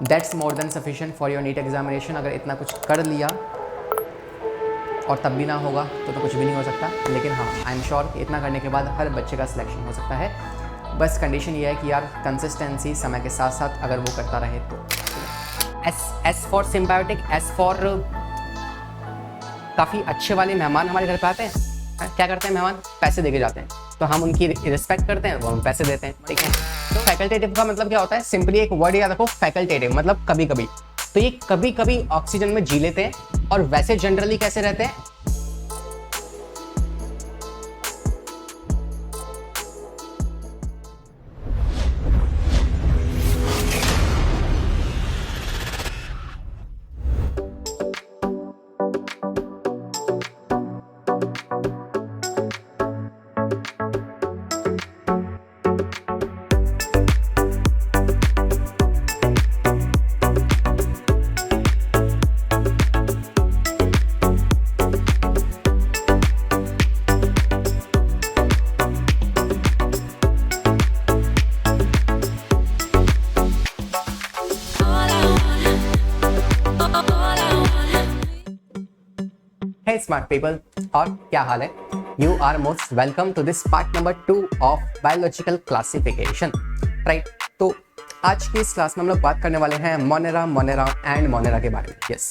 That's more than sufficient for your NEET examination. अगर इतना कुछ कर लिया और तब भी ना होगा तो कुछ भी नहीं हो सकता, लेकिन हाँ आई एम श्योर कि इतना करने के बाद हर बच्चे का सिलेक्शन हो सकता है। बस कंडीशन ये है कि यार कंसिस्टेंसी समय के साथ साथ अगर वो करता रहे तो। S for symbiotic, S for काफ़ी अच्छे वाले मेहमान हमारे घर पे आते हैं। क्या करते हैं मेहमान? पैसे देके जाते हैं, तो हम उनकी रिस्पेक्ट करते हैं, वो हम पैसे देते हैं, ठीक है। तो फैकल्टेटिव का मतलब क्या होता है? सिंपली एक वर्ड याद रखो, फैकल्टेटिव मतलब कभी कभी। तो ये कभी कभी ऑक्सीजन में जी लेते हैं, और वैसे जनरली कैसे रहते हैं? Hey smart people, और क्या हाल है? You are most welcome to this part number 2 of biological classification, right? तो आज की इस क्लास में हम लोग बात करने वाले हैं मोनेरा, मोनेरा एंड मोनेरा के बारे में। यस,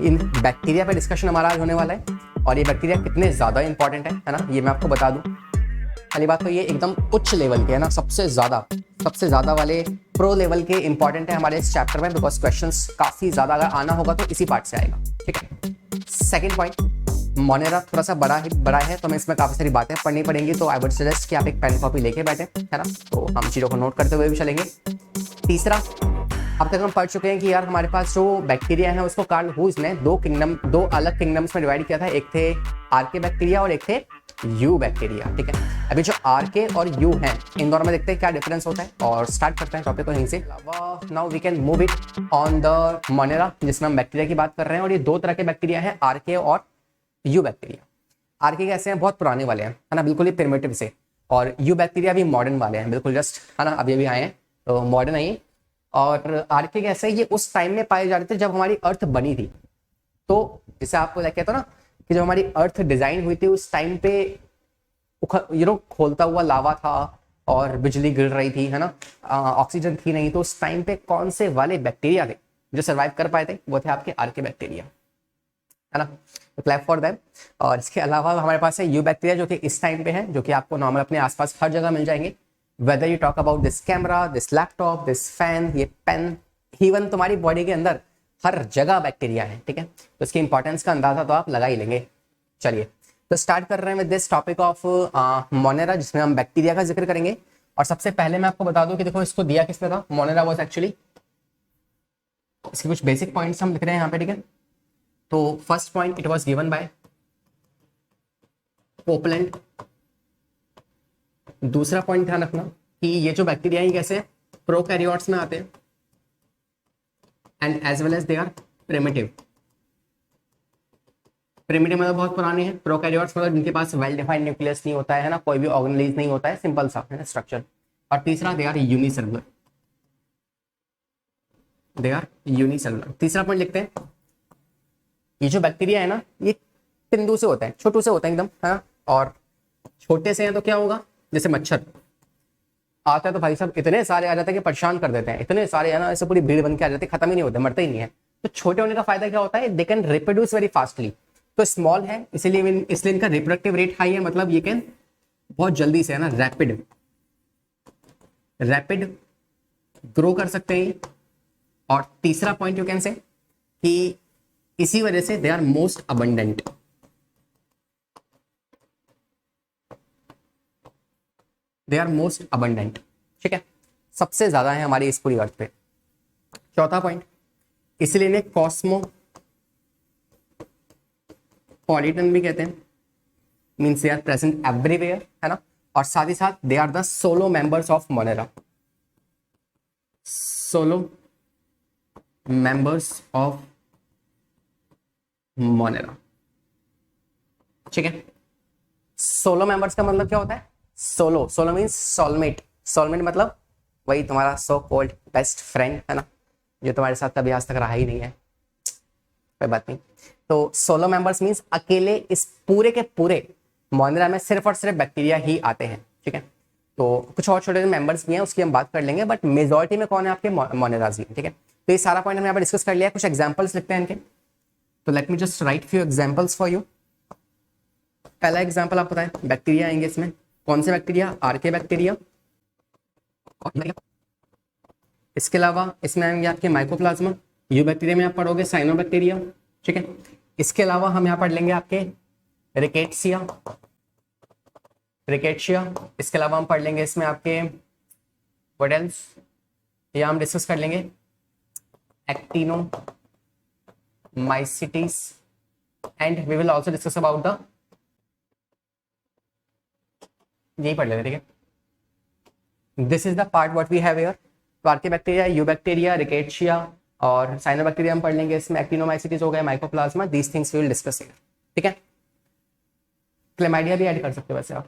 इन बैक्टीरिया पे डिस्कशन हमारा आज होने वाला है, और ये बैक्टीरिया कितने ज़्यादा इंपॉर्टेंट है ना, ये मैं आपको बता दूं। पहली बात तो ये एकदम उच्च लेवल के है ना, सबसे ज़्यादा वाले प्रो लेवल के इंपॉर्टेंट है हमारे इस चैप्टर में, बिकॉज क्वेश्चंस काफ़ी ज़्यादा अगर आना होगा तो इसी पार्ट से आएगा, ठीक है। सेकेंड पॉइंट, मोनेरा थोड़ा सा बड़ा है तो हमें इसमें काफ़ी सारी बातें पढ़नी पड़ेंगी, तो आई वुड सजेस्ट कि आप एक पेन कॉपी लेके बैठे, है ना, तो हम चीज़ों को नोट करते हुए भी चलेंगे। तीसरा, अब तक हम पढ़ चुके हैं कि यार हमारे पास जो बैक्टीरिया है उसको कार्ल हुइस ने दो अलग किंगडम्स में डिवाइड किया था। एक थे आर्के बैक्टीरिया और एक थे यू बैक्टीरिया, ठीक है। अभी जो आर्के और यू हैं, इन दोनों में देखते हैं क्या डिफरेंस होता है, और स्टार्ट करते हैं टॉपिक को यहीं से। Now we can move it on the Monera, जिसमें हम बैक्टीरिया की बात कर रहे हैं, और ये दो तरह के बैक्टीरिया हैं, आर्के और यू बैक्टीरिया। आर्के कैसे हैं? बहुत पुराने वाले हैं, है ना, बिल्कुल ही प्रिमिटिव से। और यू बैक्टीरिया भी मॉडर्न वाले हैं, बिल्कुल जस्ट, है ना, अभी आए हैं तो मॉडर्न है। और आर्के कैसे, ये उस टाइम में पाए जाते थे जब हमारी अर्थ बनी थी। तो जैसे आपको कहते हो ना कि जब हमारी अर्थ डिजाइन हुई थी उस टाइम पे खोलता हुआ लावा था और बिजली गिर रही थी, है ना, ऑक्सीजन थी नहीं, तो उस टाइम पे कौन से वाले बैक्टीरिया थे जो सर्वाइव कर पाए थे? वो थे आपके आर्के बैक्टीरिया, है ना, तो क्लैप फॉर देम। और इसके अलावा हमारे पास है यू बैक्टीरिया, जो कि इस टाइम पे है, जो कि आपको नॉर्मल अपने आसपास हर जगह मिल जाएंगे। Whether you talk about this camera, this laptop, this fan, ये पेन, इवन तुम्हारी बॉडी के अंदर हर जगह बैक्टीरिया है, ठीक है। तो इसकी इंपॉर्टेंस का अंदाजा तो आप लगा ही लेंगे। चलिए तो स्टार्ट कर रहे हैं with this topic of Monera, जिसमें हम बैक्टीरिया का जिक्र करेंगे। और सबसे पहले मैं आपको बता दूं कि देखो इसको दिया किसने था। मोनेरा वाज एक्चुअली, इसके कुछ बेसिक पॉइंट्स हम लिख रहे हैं यहाँ पे, ठीक है। तो first point, it was given by Popland. दूसरा पॉइंट ध्यान रखना कि ये जो बैक्टीरिया है कैसे प्रोकैरियोट्स में आते हैं, and as well as they are primitive. Primitive मतलब बहुत पुराने हैं, प्रोकैरियोट्स मतलब जिनके पास वेल डिफाइंड न्यूक्लियस नहीं होता है ना, कोई भी ऑर्गेनेलिज नहीं होता है, सिंपल सा है ना स्ट्रक्चर। और तीसरा, they are unicellular, they are unicellular. तीसरा पॉइंट लिखते हैं, ये जो बैक्टीरिया है ना, ये तिंदु से होता है, छोटू से होता है एकदम, है ना, और छोटे से हैं तो क्या होगा, जैसे मच्छर आता है तो भाई साहब इतने सारे आ जाते हैं कि परेशान कर देते हैं, इतने सारे है ना, ऐसे पूरी भीड़ बन के आ जाते हैं, खत्म ही नहीं होते, मरते ही नहीं है। तो छोटे होने का फायदा क्या होता है? They can reproduce very fastly. तो स्मॉल है इसलिए इनका रिप्रोडक्टिव रेट हाई है, मतलब ये कैन बहुत जल्दी से, है ना, रैपिड ग्रो कर सकते हैं। और तीसरा पॉइंट यू कैन से कि इसी वजह से they are most abundant, they are most abundant, ठीक है, सबसे ज्यादा है हमारी इस पूरी अर्थ पे। चौथा पॉइंट, इसलिए इन्हें कॉस्मोपॉलिटन भी कहते हैं, means they are present everywhere, है ना। और साथ ही साथ they are the solo members of Monera, solo members of Monera, ठीक है। सोलो मेंबर्स का मतलब क्या होता है? सोलो मीन्स सोलमेट, सोलमेट मतलब वही तुम्हारा सो कॉल्ड बेस्ट फ्रेंड, है ना, जो तुम्हारे साथ कभी आज तक रहा ही नहीं है, कोई बात नहीं। तो 16 मेंबर्स मीन्स अकेले इस पूरे के पूरे मोनेरा में सिर्फ और सिर्फ बैक्टीरिया ही आते हैं, ठीक है। तो कुछ और छोटे मेंबर्स भी हैं, उसकी हम बात कर लेंगे, बट मेजॉरिटी में कौन है आपके मोनेराज ही, ठीक है। तो ये सारा पॉइंट हमने यहाँ पर डिस्कस कर लिया। कुछ एग्जाम्पल्स लिखते हैं इनके, तो let me just right few examples for you. पहला एग्जाम्पल आप बताएं, बैक्टीरिया आएंगे इसमें, कौन से बैक्टीरिया, आर्के बैक्टीरिया। इसके अलावा इसमें आएंगे आपके माइकोप्लाज्मा, यू बैक्टीरिया में आप पढ़ोगे साइनोबैक्टीरिया, ठीक है। इसके अलावा हम यहाँ पढ़ लेंगे आपके रिकेट्सिया, इसके अलावा हम पढ़ लेंगे इसमें आपके व्हाट एल्स, या हम डिस्कस कर लेंगे actinomycetes, and we will also discuss about the, यही पढ़ लेते, ठीक है। This is the part what we have here. तो archaebacteria, eubacteria, rickettsia और साइनोबैक्टीरिया हम पढ़ लेंगे इसमें, एक्टिनोमाइसिटीज हो गए, mycoplasma, these things we will discuss here, ठीक है। क्लेमाइडिया भी ऐड कर सकते हो वैसे आप।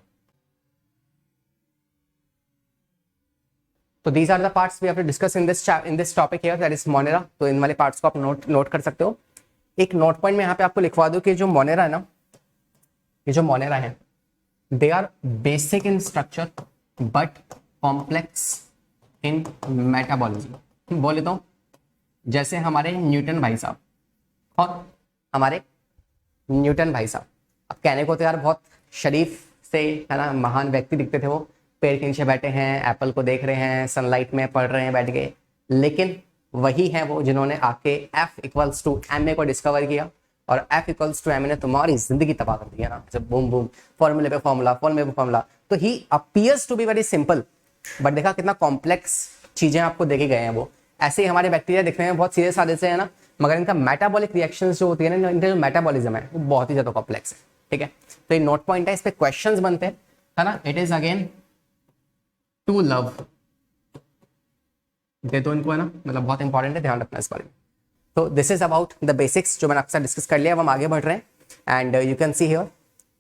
तो these are the parts we have to discuss in this topic here, that is Monera. तो इन वाले पार्ट्स को आप नोट कर सकते हो। एक नोट पॉइंट में यहाँ पे आपको लिखवा दो कि जो मोनेरा है ना, ये जो मोनेरा है, they are basic in structure but complex in metabolism. बोले तो जैसे हमारे न्यूटन भाई साहब, और हमारे न्यूटन भाई साहब, अब कहने को तो यार बहुत शरीफ से है ना, महान व्यक्ति दिखते थे वो, पेड़ के नीचे बैठे हैं, एप्पल को देख रहे हैं, सनलाइट में पढ़ रहे हैं बैठ के, लेकिन वही हैं वो जिन्होंने आके F=ma को डिस्कवर किया, और F=ma ने तुम्हारी जिंदगी तबाह कर दी है ना, जब बूम बूम फॉर्मूले पे फॉर्मूला। तो he appears to be very simple, but देखा कितना कॉम्प्लेक्स चीजें आपको देखे गए हैं वो। ऐसे ही हमारे बैक्टीरिया दिखने में बहुत सीधे साधे से है ना, मगर इनका मेटाबॉलिक रिएक्शंस जो होती है ना, इनका जो मेटाबॉलिज्म है वो बहुत ही ज्यादा कॉम्प्लेक्स है, ठीक है। तो ये नोट पॉइंट है, इस पे क्वेश्चंस बनते हैं, है ना। It is again to love, दे दो इनको, है ना, मतलब बहुत इंपॉर्टेंट है, ध्यान रखना इस बारे में। तो this is about the basics जो मैंने आपके साथ डिस्कस कर लिया। अब हम आगे बढ़ रहे हैं, and you can see here.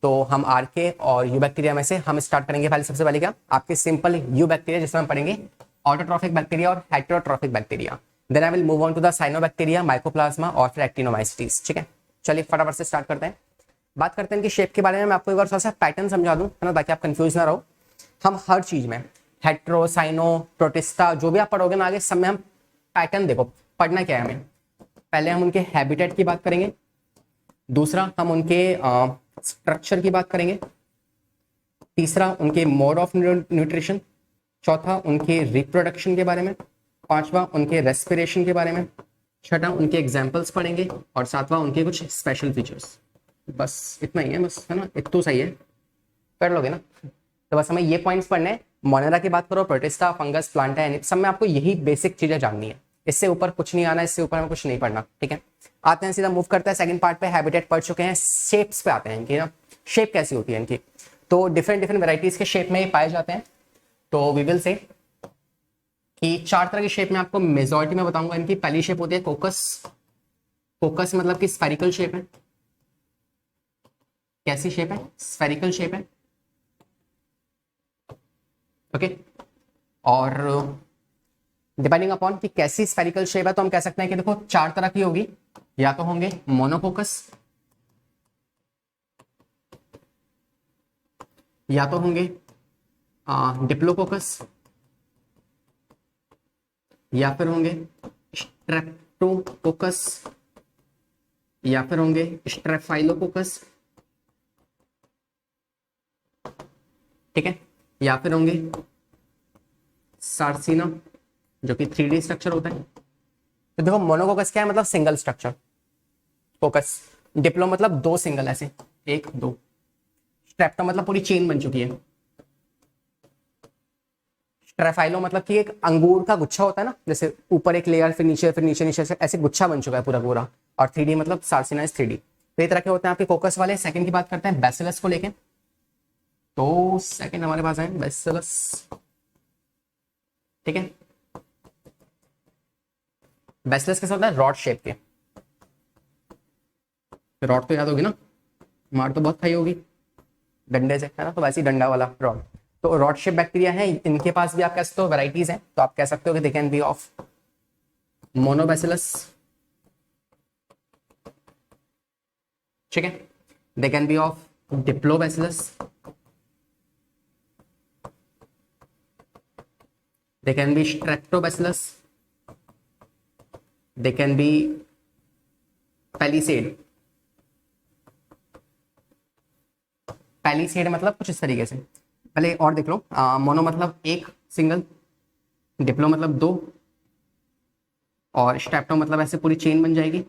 तो हम आर्के और यू बैक्टीरिया में से हम स्टार्ट करेंगे पहले, सबसे पहले क्या, आपके सिंपल यू बैक्टीरिया, जिसमें हम पढ़ेंगे ऑटोट्रॉफिक बैक्टीरिया और heterotrophic bacteria. Then I will move on to the cyanobacteria, mycoplasma और फिर एक्टिनोमाइसिटीज, ठीक है। चलिए फटाफट से स्टार्ट करते हैं, बात करते हैं इनकी शेप के बारे में। मैं आपको एक बार थोड़ा सा पैटर्न समझा दूं, है ना, ताकि आप कंफ्यूज ना रहो। हम हर चीज में हेट्रो, साइनो, प्रोटिस्टा जो भी आप पढ़ोगे ना आगे, सब में हम पैटर्न, देखो पढ़ना क्या है हमें, पहले हम उनके हैबिटेट की बात करेंगे, दूसरा हम उनके स्ट्रक्चर की बात करेंगे, तीसरा उनके मोड ऑफ न्यूट्रिशन, चौथा उनके रिप्रोडक्शन के बारे में, पांचवा उनके रेस्पिरेशन के बारे में, छठा उनके एग्जाम्पल्स पढ़ेंगे, और सातवां उनके कुछ स्पेशल फीचर्स। बस इतना ही है, बस, है ना, इतना सही है, कर लोगे ना। तो बस हमें ये पॉइंट्स पढ़ने हैं। मोनेरा की बात करो, प्रोटिस्टा, फंगस, प्लांटा, सब में आपको यही बेसिक चीजें जाननी है, इससे ऊपर कुछ नहीं आना, इससे ऊपर हमें कुछ नहीं पढ़ना, ठीक है। आते हैं सीधा, मूव करते हैं सेकंड पार्ट पे। हैबिटेट पढ़ चुके हैं, शेप्स पे आते हैं इनकी ना, शेप कैसी होती है इनकी। तो डिफरेंट वैराइटीज के शेप में ये पाए जाते हैं। तो वी विल से कि 4 तरह की शेप में आपको मेजॉरिटी में बताऊंगा इनकी। पहली शेप होती है कोकस। कोकस मतलब कि स्फेरिकल शेप है। कैसी शेप है? स्फेरिकल शेप है, ओके। और डिपेंडिंग अपॉन कि कैसी स्फेरिकल शेप है, तो हम कह सकते हैं कि देखो 4 तरह की होगी, या तो होंगे मोनोकोकस, या तो होंगे डिप्लोकोकस, या फिर होंगे स्ट्रेप्टोकोकस, या फिर होंगे स्ट्रेफाइलोकोकस, ठीक है, या फिर होंगे सार्सिना जो कि 3D स्ट्रक्चर होता है। तो देखो मोनोकोकस क्या है, मतलब सिंगल स्ट्रक्चर कोकस। डिप्लो मतलब 2 सिंगल, ऐसे 1 2। स्ट्रेप्टो मतलब पूरी चेन बन चुकी है। स्ट्रेफाइलो मतलब कि एक अंगूर का गुच्छा होता है ना, जैसे ऊपर एक लेयर, फिर नीचे से ऐसे गुच्छा बन चुका है पूरा। और 3D मतलब सार्सिना इज 3D। तो ये तरह के होते हैं आपके कोकस वाले। सेकंड की बात करते हैं बैसिलस को लेके। तो सेकंड हमारे पास है बैसिलस, ठीक है। बैसिलस कैसा होता है? रॉड शेप के। रॉड तो याद होगी ना, मार तो बहुत खाई होगी डंडे से, है ना, तो वैसे ही डंडा वाला रॉड। तो रॉड शेप बैक्टीरिया है, इनके पास भी आप कह सकते हो वैराइटीज हैं। तो आप कह सकते हो कि they can be of monobacillus, ठीक है। They can be of diplobacillus, they can be streptobacillus, they can be palisade. Palisade मतलब कुछ इस तरीके से, पहले और देख लो। मोनो मतलब एक सिंगल, डिप्लो मतलब दो, और स्ट्रेप्टो मतलब ऐसे पूरी चेन बन जाएगी।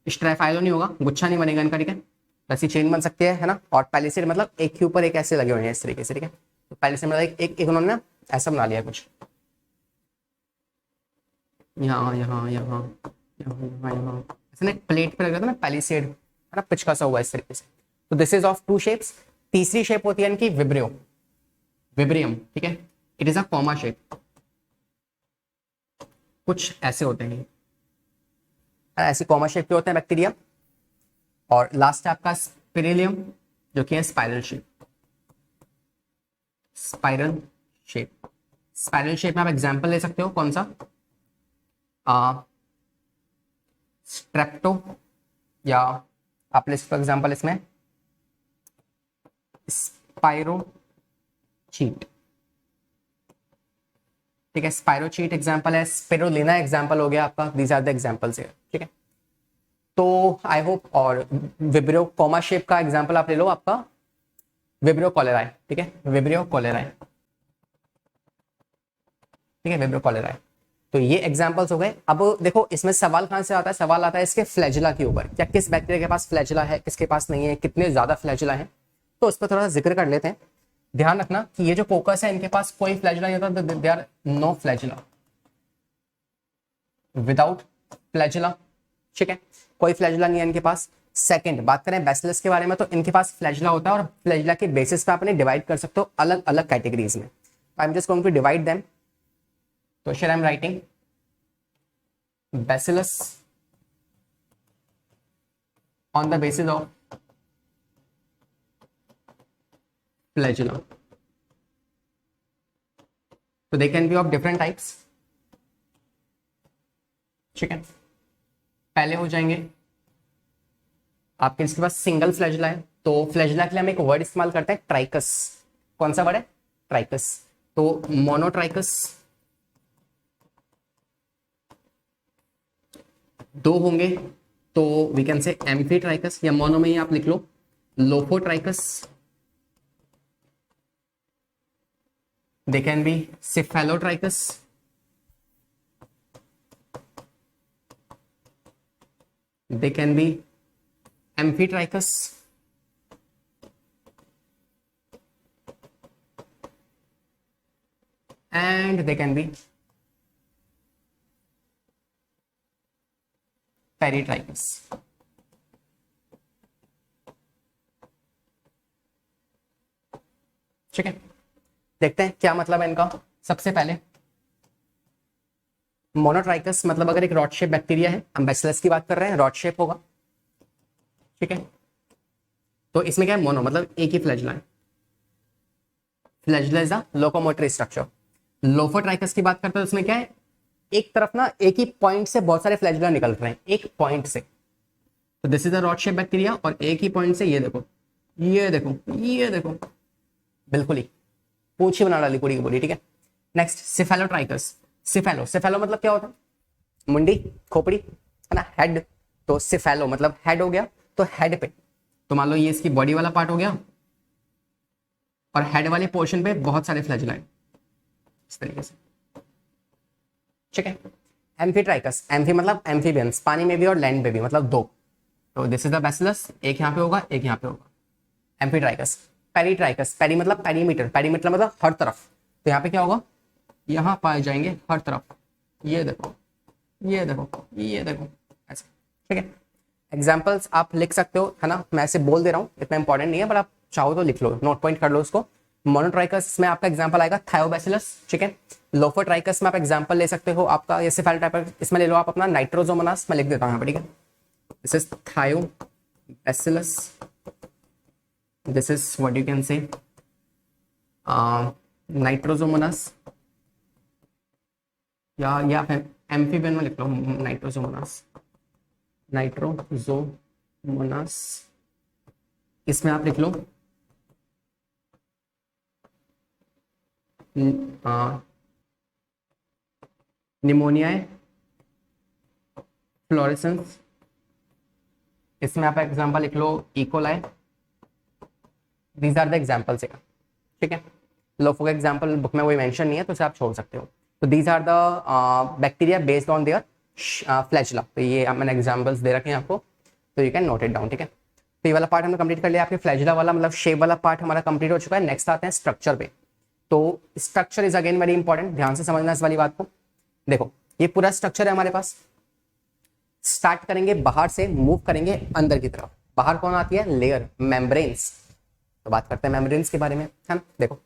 स्ट्रेफाइलो नहीं होगा, गुच्छा नहीं बनेगा इनका, ठीक है। वैसी चेन बन सकती है ना। और पैलिसेड मतलब एक के ऊपर एक ऐसे लगे हुए हैं इस तरीके से, ठीक है। तो पैलिसेड मतलब एक उन्होंने ऐसा बना लिया कुछ, यहाँ यहाँ यहाँ यहाँ यहाँ यहाँ ऐसे ना प्लेट पे लग रहा था ना पैलिसेड, है ना, पिचका सा हुआ इस तरीके से। तो this is of two shapes. तीसरी शेप होती है इनकी विब्रियो, विब्रियम, ठीक है। It is a comma shape, कुछ ऐसे होते हैं, ऐसे कॉमा शेप के होते हैं बैक्टीरिया। और लास्ट है आपका स्पिरिलियम, जो कि है spiral shape. Spiral shape, spiral shape में आप एग्जांपल ले सकते हो कौन सा, स्ट्रेप्टो, या आप ले सकते हो एग्जांपल इसमें स्पाइरोचीट, ठीक है। स्पाइरोचीट एग्जांपल है, स्पिरुलिना एग्जांपल हो गया आपका। दीज आर द एग्जांपल्स है, ठीक है। तो आई होप, और विब्रियो कॉमा शेप का एग्जांपल आप ले लो आपका विब्रियो कॉलेराई, ठीक है। विब्रियो कॉलेराई, ठीक है, विब्रियो कॉलेराई। तो ये एग्जांपल्स हो गए। अब देखो इसमें सवाल कहां से आता है, सवाल आता है इसके फ्लैजिला के ऊपर, क्या किस बैक्टीरिया के पास फ्लैजिला है, किसके पास नहीं है, कितने ज्यादा फ्लैजिला है। तो उस पर थोड़ा सा जिक्र कर लेते हैं। ध्यान रखना कि ये जो कोकस है इनके पास कोई फ्लैजिला नहीं होता, they are no flagella, without flagella, ठीक है। कोई फ्लैजिला नहीं है इनके पास। सेकंड बात करें बैसिलस के बारे में, तो इनके पास फ्लैजिला होता है, और फ्लैजिला के बेसिस पे आप इन्हें डिवाइड कर सकते हो अलग अलग कैटेगरीज में। I am just going to divide them. तो here I am writing bacillus on the basis of flagella. So they can be of different types, ठीक है। पहले हो जाएंगे आपके, इसके पास सिंगल फ्लैजिला है, तो फ्लैजिला के लिए हम एक वर्ड इस्तेमाल करते हैं ट्राइकस। कौन सा वर्ड है, ट्राइकस। तो मोनोट्राइकस दो होंगे, तो वी कैन से एम्फीट्राइकस, या मोनो में ही आप लिख लो lophotrichous. They can be cephalotrichous, they can be amphitrichous, and they can be peritrichous, ठीक है। देखते हैं क्या मतलब है इनका। सबसे पहले मोनोट्राइकस मतलब अगर एक रॉड शेप बैक्टीरिया है, हम बैसिलस की बात कर रहे हैं, रॉड शेप होगा, ठीक है। तो इसमें क्या है, मोनो मतलब एक ही फ्लैजिला है। Flagella is a locomotory structure. Lophotrichous की बात करते हैं, उसमें क्या है, एक तरफ ना एक ही पॉइंट से बहुत सारे फ्लैजिला निकल रहे हैं, एक पॉइंट से। तो this is a rod shape bacteria, और एक ही पॉइंट से ये देखो, ये देखो, ये देखो, बिल्कुल ही पूंछ ही बना डाली पूरी की पूरी, ठीक है। नेक्स्ट सिफेलोट्राइकस। सिफेलो, सिफेलो मतलब क्या होता है, मुंडी, खोपड़ी, है ना, हेड। तो सिफेलो मतलब हेड हो गया, तो हेड पे, तो मान लो ये इसकी बॉडी वाला पार्ट हो गया, और हेड वाले पोर्शन पे बहुत सारे फ्लैजिला हैं इस तरीके से, ठीक है। एम्फीट्राइकस, एम्फी मतलब एम्फीबियंस, पानी में भी और लैंड पे भी, मतलब दो। तो दिस इज द बैसिलस, एक यहाँ पे होगा, एक यहाँ पे होगा, एम्फीट्राइकस। पेरीट्राइकस, पेरी मतलब पेरीमीटर, पेरीमीटर मतलब हर तरफ। तो यहाँ पे क्या होगा, यहाँ पाए जाएंगे हर तरफ, ये देखो, ये देखो, ये देखो, ऐसे, ठीक है। एग्जाम्पल्स आप लिख सकते हो, है ना, मैं ऐसे बोल दे रहा हूँ, इतना इंपॉर्टेंट नहीं है, पर आप चाहो तो लिख लो, नोट पॉइंट कर लो उसको। मोनोट्राइकस में आपका एग्जांपल आएगा थायोबैसिलस, ठीक है। लोफोट्राइकस में आप एग्जांपल ले सकते हो आपका, ये सिफेलोटाइपस, इसमें ले लो आप अपना नाइट्रोजोमोनास, मैं लिख देता हूँ यहाँ पर, ठीक है। This is Thiobacillus, this is what you can say Nitrosomonas, या एम्फीबियन में लिख लो नाइट्रोजोमोनास, नाइट्रोजोमोनास। इसमें आप लिख लो निमोनिया, फ्लोरेसेंस। इसमें आप एग्जांपल लिख लो E coli. These are the examples, ठीक है। लोफो का एग्जांपल बुक में कोई मेंशन नहीं है तो उसे आप छोड़ सकते हो। तो these are the bacteria based on their flagella. तो ये मैंने एग्जांपल्स दे रखे हैं आपको, तो you can note it down, ठीक है। तो ये वाला पार्ट हमने कंप्लीट कर लिया। आपके फ्लैजेला वाला मतलब शेप वाला पार्ट हमारा कंप्लीट हो चुका है। नेक्स्ट आते हैं स्ट्रक्चर पे। तो structure is again very important, ध्यान से समझना इस वाली बात को। देखो ये पूरा स्ट्रक्चर है हमारे पास। स्टार्ट करेंगे बाहर से, मूव करेंगे अंदर की तरफ। बाहर कौन आती है? Layer, membranes. तो बात करते हैं मेम्ब्रेन्स के बारे में, है ना। देखो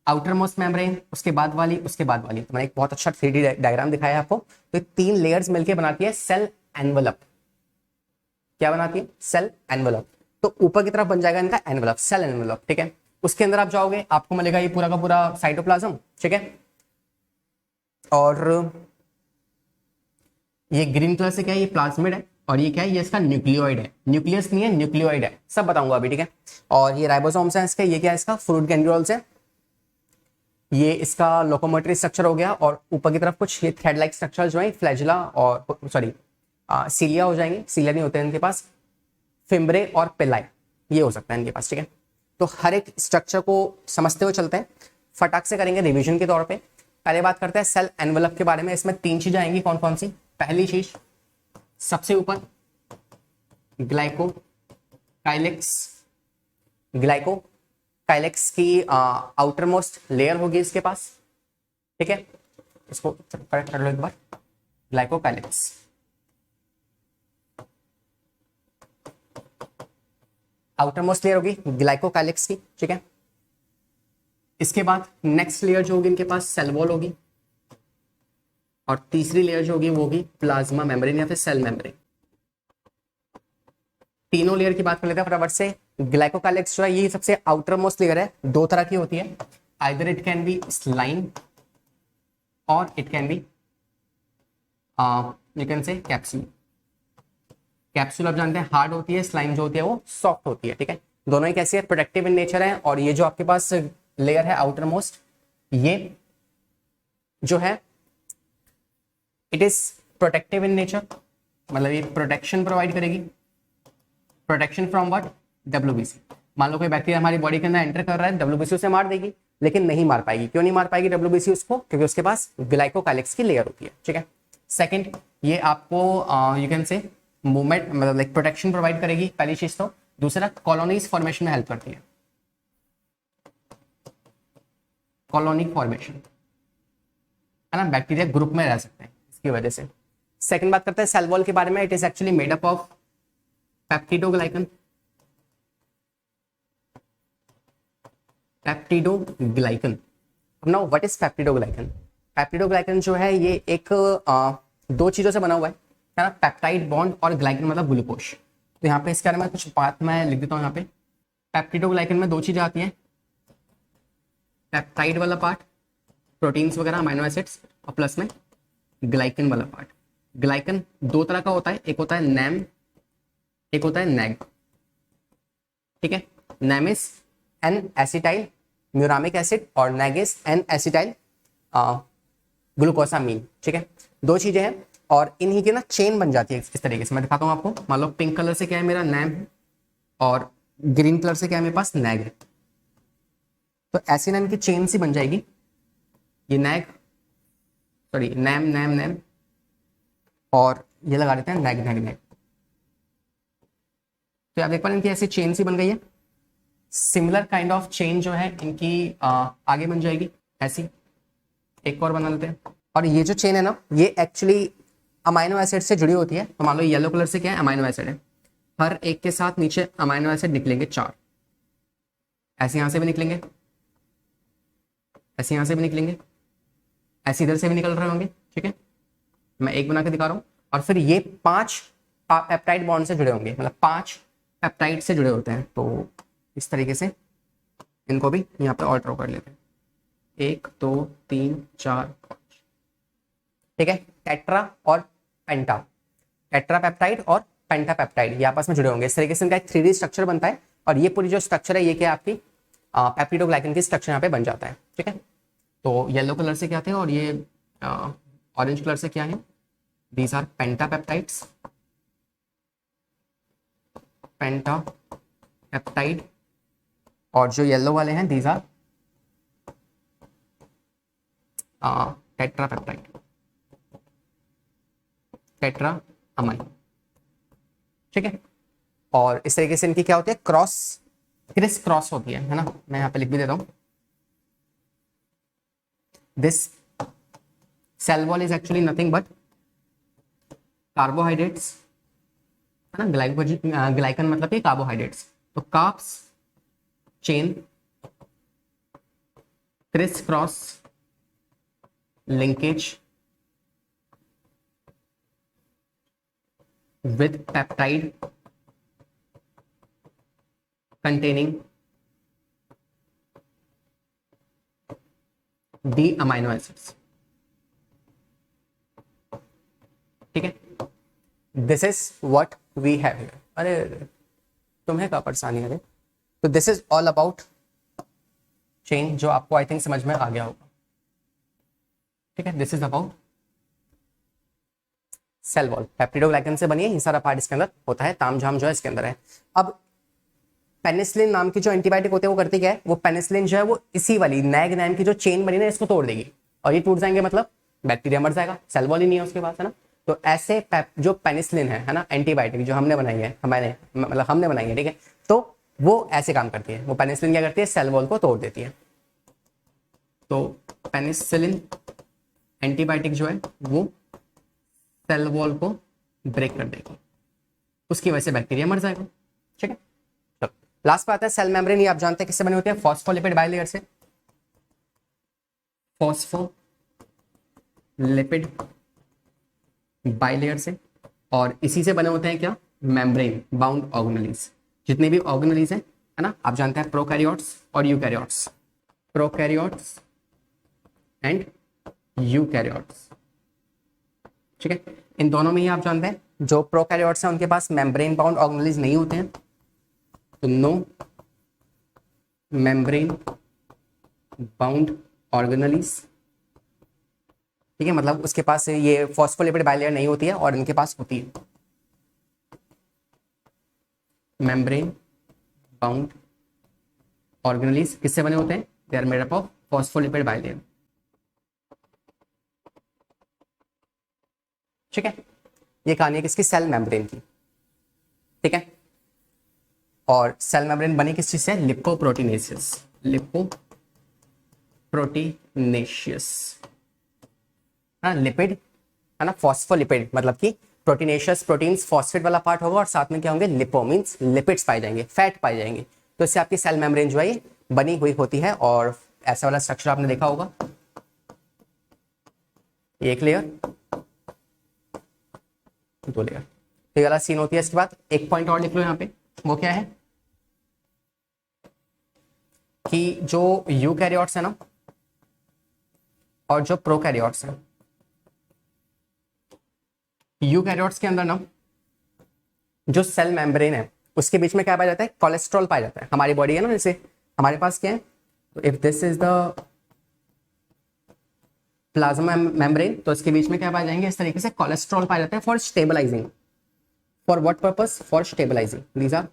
आउटर मोस्ट मेम्ब्रेन, उसके बाद वाली, उसके बाद वाली। तो मैंने एक बहुत अच्छा 3D डायग्राम दिखाया है आपको। तो ये 3 लेयर्स मिलकर बनाती है सेल एनवलप। क्या बनाती है? Cell envelope. तो ऊपर की तरफ बन जाएगा इनका एनवलप, सेल एनवलप, ठीक है। उसके अंदर आप जाओगे, आपको मिलेगा ये पूरा का पूरा साइटोप्लाज्म, ठीक है। और ये ग्रीन कलर से क्या है? ये प्लाज्मिड है। और ये क्या है? ये इसका न्यूक्लियोइड है। न्यूक्लियस नहीं है, न्यूक्लियोइड है। सब बताऊंगा अभी, ठीक है। और ये राइबोसोम्स है इसके। ये क्या है? इसका फ्रूट ग्रैन्युल्स है। ये इसका लोकोमोटरी स्ट्रक्चर हो गया। और ऊपर की तरफ कुछ ये थ्रेड लाइक स्ट्रक्चर जो है फ्लैजिला और सॉरी सीलिया हो जाएंगे। सीलिया नहीं होते हैं इनके पास, फिम्ब्रे और पेलाई ये हो सकता है इनके पास, ठीक है। तो हर एक स्ट्रक्चर को समझते हुए चलते हैं, फटाक से करेंगे रिवीजन के तौर पे। पहले बात करते हैं सेल एनवलप के बारे में। इसमें 3 चीजें आएंगी, कौन कौन सी? पहली चीज सबसे ऊपर ग्लाइकोकाइलिक्स। ग्लाइकोकाइलिक्स की आउटर मोस्ट लेयर होगी इसके पास, ठीक है। इसको करेक्ट कर लो एक बार। ग्लाइकोकाइलिक्स, आउटर मोस्ट लेयर होगी ग्लाइकोकाइलिक्स की, ठीक है। इसके बाद नेक्स्ट लेयर जो होगी इनके पास सेल वॉल होगी। और तीसरी लेयर जो होगी वो होगी प्लाज्मा मेम्ब्रेन या फिर सेल मेम्ब्रेन। तीनों लेयर की बात कर लेते हैं फटाफट से। ग्लाइकोकाइलिक्स जो है ये सबसे आउटर मोस्ट लेयर है। 2 तरह की होती है, either it can be slime और it can be you can say capsule. Capsule आप जानते हैं हार्ड होती है, स्लाइम जो होती है वो सॉफ्ट होती है, ठीक है। दोनों ही कैसी है? प्रोटेक्टिव इन नेचर है। और ये जो आपके पास लेयर है आउटर मोस्ट, ये जो है it is protective in nature, मतलब ये प्रोटेक्शन प्रोवाइड करेगी। Protection from what? डब्ल्यूबीसी। मान लो कोई बैक्टीरिया हमारी बॉडी के अंदर एंटर कर रहा है, डब्ल्यूबीसी उसे मार देगी, लेकिन नहीं मार पाएगी। क्यों नहीं मार पाएगी डब्ल्यूबीसी उसको? क्योंकि उसके पास ग्लाइकोकाइलिक्स की लेयर होती है, ठीक है। सेकंड, ये आपको यू कैन से मूवमेंट मतलब लाइक प्रोटेक्शन प्रोवाइड करेगी, पहली चीज तो। दूसरा, कॉलोनीज फॉर्मेशन में हेल्प करती है, कॉलोनी फॉर्मेशन, है ना। बैक्टीरिया ग्रुप में रह सकते हैं इसकी वजह से। सेकंड बात करते हैं सेल वॉल के बारे में। It is actually made up of peptidoglycan. Peptidoglycan, अब now what is peptidoglycan? Peptidoglycan जो है ये एक 2 चीजों से बना हुआ है ना, पेप्टाइड बॉन्ड और ग्लाइकन मतलब ग्लूकोज। तो यहाँ पे इसके बारे में कुछ बात मैं लिख देता हूँ यहाँ पे। पेप्टिडोग्लाइकन में 2 चीजें आती हैं, पेप्टाइड वाला पार्ट, प्रोटीन्स वगैरह, अमीनो एसिड्स, और प्लस में ग्लाइकन वाला पार्ट। ग्लाइकन 2 तरह का होता है, एक होता है नैम, एक होता है नैग, ठीक है। NAM is N acetyl muramic acid और NAG is N acetyl glucosamine, ठीक है। 2 चीजें हैं और इन्हीं की ना चेन बन जाती है इस तरीके से। मैं दिखाता हूँ आपको। मान लो पिंक कलर से क्या है मेरा? नैम है। और ग्रीन कलर से क्या है मेरे पास? नैग है। तो ऐसी ना इनकी चेन सी बन जाएगी। ये NAG, sorry NAM NAM NAM, और ये लगा देते हैं नैग नैग नैग। तो आप देख पा रहे हैं इनकी ऐसी चेन सी बन गई है। सिमिलर काइंड ऑफ चेन जो है इनकी आगे बन जाएगी ऐसी। एक और बना लेते हैं। और ये जो चेन है ना, ये एक्चुअली अमाइनो एसिड से जुड़ी होती है। तो मान लो येलो कलर से क्या है? अमाइनो एसिड है। हर एक के साथ नीचे अमाइनो एसिड निकलेंगे 4। ऐसे यहां से भी निकलेंगे, ऐसे यहां से भी निकलेंगे, ऐसे इधर से भी निकल रहे होंगे, ठीक है। मैं एक बना के दिखा रहा हूं। और फिर ये 5 पेप्टाइड बॉन्ड से जुड़े होंगे, मतलब 5 पेप्टाइड से जुड़े होते हैं। तो इस तरीके से इनको भी यहाँ पे और ड्रॉ कर लेते हैं। 1 2 3 4 5, ठीक है। टेट्रा और पेंटा, टेट्रापेप्टाइड और पेंटापेप्टाइड ये आपस में जुड़े होंगे। इस तरीके से इनका एक 3D स्ट्रक्चर बनता है और ये पूरी जो स्ट्रक्चर है ये क्या आपकी पेप्टिडोग्लाइकन की स्ट्रक्चर यहाँ पे बन जाता है। ठीक है, तो येलो कलर से क्या थे और ये ऑरेंज कलर से क्या है, दीज आर पेंटापेप्टाइड्स, पेंटापेप्टाइड, और जो येलो वाले हैं these are tetrapeptide, tetra amine. ठीक है, और इस तरीके से इनकी क्या होती है, क्रिस क्रॉस होती है ना। मैं यहाँ पे लिख भी देता हूँ, this cell wall is actually nothing but carbohydrates, है ना, ग्लाइकन मतलब कि कार्बोहाइड्रेट्स, तो carbs chain criss cross linkage with peptide containing the amino acids। ठीक है, this is what we have here. अरे तुम्हें क्या परेशानी है? तो this is all about chain, जो आपको आई थिंक समझ में आ गया होगा। ठीक है, this is about cell wall, peptidoglycan से बनी है, ये सारा पार्ट इसके अंदर होता है, तामझाम जो है इसके अंदर है। अब पेनिसिलिन नाम की जो एंटीबायोटिक होते हैं वो करती क्या है, वो पेनिसिलिन जो है वो इसी वाली नैग नाम की जो चेन बनी ना इसको तोड़ देगी, और ये टूट जाएंगे मतलब बैक्टीरिया मर जाएगा, सेल वॉल ही नहीं है उसके पास, है ना। तो ऐसे जो पेनिसिलिन है ना, एंटीबायोटिक जो हमने बनाई है, हमने बनाई है, ठीक है, तो वो ऐसे काम करती है। वो पेनिसिलिन क्या करती है, सेल वॉल को तोड़ देती है। तो पेनिसिलिन एंटीबायोटिक जो है वो सेल वॉल को ब्रेक कर देगी, उसकी वजह से बैक्टीरिया मर जाएगा। ठीक है, चलो लास्ट पे आता है सेल मेम्ब्रेन। ये आप जानते हैं किससे बने होते हैं, फॉस्फोलिपिड बाइलेयर से, फॉस्फोलिपिड बाइलेयर से, और इसी से बने होते हैं क्या, मेम्ब्रेन बाउंड ऑर्गेनेलीज। जितने भी ऑर्गेनेलीज हैं, है ना, आप जानते हैं प्रोकैरियोट्स और यूकैरियोट्स, प्रोकैरियोट्स एंड यूकैरियोट्स। ठीक है, इन दोनों में ही आप जानते हैं जो प्रोकैरियोट्स हैं उनके पास मेम्ब्रेन बाउंड ऑर्गेनेलीज नहीं होते हैं, तो नो मेम्ब्रेन बाउंड ऑर्गेनेलीज। ठीक है, मतलब उसके पास ये फॉस्फोलिपिड बाइलेयर नहीं होती है और इनके पास होती है मेम्ब्रेन बाउंड ऑर्गेनेलीज। किससे बने होते हैं, they are made up of phospholipid bilayer. ठीक है, ये कहानी है किसकी, सेल मेम्ब्रेन की। ठीक है, और सेल मेम्ब्रेन बनी किस चीज से, लिपोप्रोटीनेशियस, लिपोप्रोटीनेशियस, है ना, लिपिड, है ना, फॉस्फोलिपिड मतलब कि प्रोटीनेशियस, प्रोटीन्स फॉस्फेट वाला पार्ट होगा और साथ में क्या होंगे, लिपो मींस लिपिड्स पाए जाएंगे, फैट पाए जाएंगे। तो इससे आपकी सेल मेम्ब्रेन जो है बनी हुई होती है, और ऐसा वाला स्ट्रक्चर आपने देखा होगा, एक लेयर दो लेयर, तो ये वाला सीन होती है। इसके बाद एक पॉइंट और लिख लो यहाँ पे, वो क्या है कि जो यूकैरियोट्स है ना और जो प्रोकैरियोट्स है, यूकैरियोट्स के अंदर ना जो सेल मेम्ब्रेन है उसके बीच में क्या पाया जाता है, कोलेस्ट्रॉल पाया जाता है। हमारी बॉडी है ना, जैसे हमारे पास क्या है, तो if this is the plasma membrane, तो इसके बीच में क्या पाए जाएंगे, इस तरीके से कोलेस्ट्रॉल पाया जाता है for stabilising. For what purpose, for stabilising, these are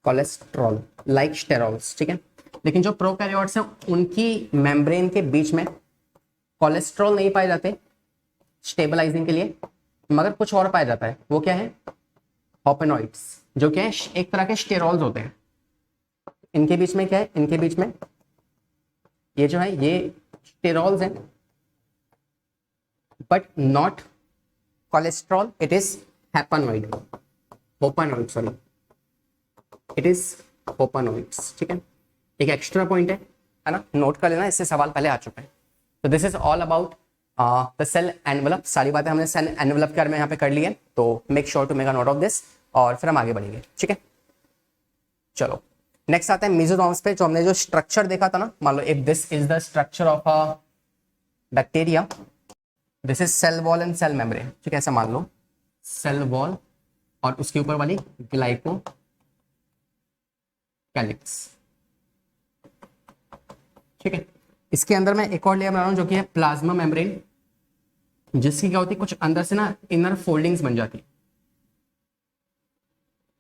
cholesterol like sterols. ठीक है, लेकिन जो प्रोकैरियोट्स हैं उनकी मेम्ब्रेन के बीच में कोलेस्ट्रॉल नहीं पाए जाते स्टेबलाइजिंग के लिए, मगर कुछ और पाया जाता है। वो क्या है, होपेनॉइड्स, जो क्या है एक तरह के स्टेरॉल्स होते हैं। इनके बीच में क्या है, इनके बीच में ये जो है ये स्टेरॉल्स हैं, but not cholesterol, it is hepanoid, hopanoid, sorry, it is hopanoids. ठीक है, एक एक्स्ट्रा पॉइंट है ना, नोट कर लेना, इससे सवाल पहले आ चुका है। तो this is all about the cell envelope. सारी बातें हमने सेल एनवेलप के बारे में यहाँ पे कर ली है, तो make sure to make a note of this, और फिर हम आगे बढ़ेंगे। ठीक है, चलो नेक्स्ट आता है मेसोसोम्स पे। जो हमने जो स्ट्रक्चर देखा था ना, मान लो if this is the structure of a bacteria, this is cell wall and cell membrane, ठीक है, ऐसा मान लो सेल वॉल और उसके ऊपर वाली ग्लाइको कैलिक्स, ठीक है। इसके अंदर मैं एक और लेयर बना रहा हूं जो कि है प्लाज्मा मेम्ब्रेन, जिसकी क्या होती है कुछ अंदर से ना इनर फोल्डिंग्स बन जाती है।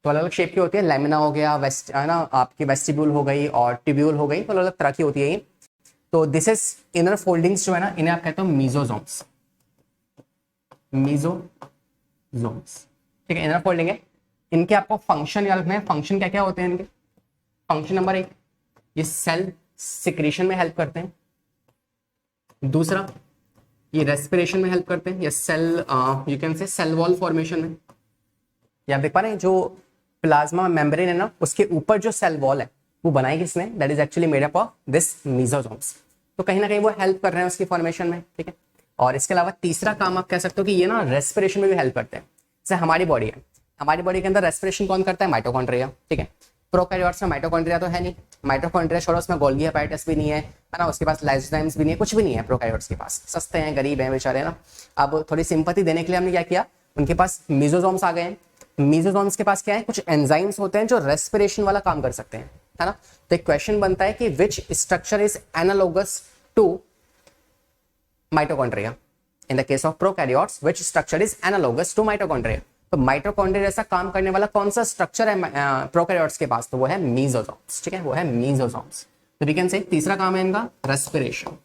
तो अलग अलग शेप की होती है, लेमिना हो गया, वेस्ट है ना, आपकी वेस्टिब्यूल हो गई और ट्यूब्यूल हो गई, तो अलग अलग तरह की होती है ये। तो दिस इज इनर फोल्डिंग्स जो है ना, इन्हें आप कहते हो मीजोजोम्स, मीजोजोम्स, ठीक है, इनर फोल्डिंग है। इनके आपको फंक्शन याद रखना है, फंक्शन क्या क्या होते हैं इनके। फंक्शन नंबर 1, ये सेल सिक्रीशन में हेल्प करते हैं। दूसरा, ये रेस्पिरेशन में हेल्प करते हैं, या cell you can say cell wall formation में। ये आप देख पा रहे हैं जो प्लाज्मा मेम्ब्रेन है ना, उसके ऊपर जो सेल वॉल है वो बनाई किसने, that is actually made up of this mesosomes. तो कहीं ना कहीं वो हेल्प कर रहे हैं उसकी फॉर्मेशन में, ठीक है। और इसके अलावा तीसरा काम आप कह सकते हो कि ये ना रेस्पिरेशन में भी हेल्प करते हैं। जैसे हमारी बॉडी है, हमारी बॉडी के अंदर रेस्पिरेशन कौन करता है, माइटोकॉन्ड्रिया, ठीक है। प्रोकैरियोट्स में माइटोकॉन्ड्रिया तो है नहीं, माइटोकॉन्ड्रिया छोड़ो, उसमें गोल्गी अपैरेटस भी नहीं है ना, उसके पास लाइसोजाइम्स भी नहीं है, कुछ भी नहीं है प्रोकैरियोट्स के पास, सस्ते हैं, गरीब हैं बेचारे ना। अब थोड़ी सिंपैथी देने के लिए हमने क्या किया, उनके पास मीजोसोम्स आ गए हैं। मीजोसोम्स के पास क्या है, कुछ एंजाइम्स होते हैं जो रेस्पिरेशन वाला काम कर सकते हैं, है ना। तो एक क्वेश्चन बनता है कि which structure is analogous to mitochondria. In the case of prokaryotes which structure is analogous to mitochondria. तो माइटोकॉन्ड्रिया जैसा काम करने वाला कौन सा स्ट्रक्चर है प्रोकैरियोट्स के पास, तो वो है मीजोसोम्स, ठीक है, वो है मीजोसोम्स। तो वी कैन से तीसरा काम है इनका रेस्पिरेशन,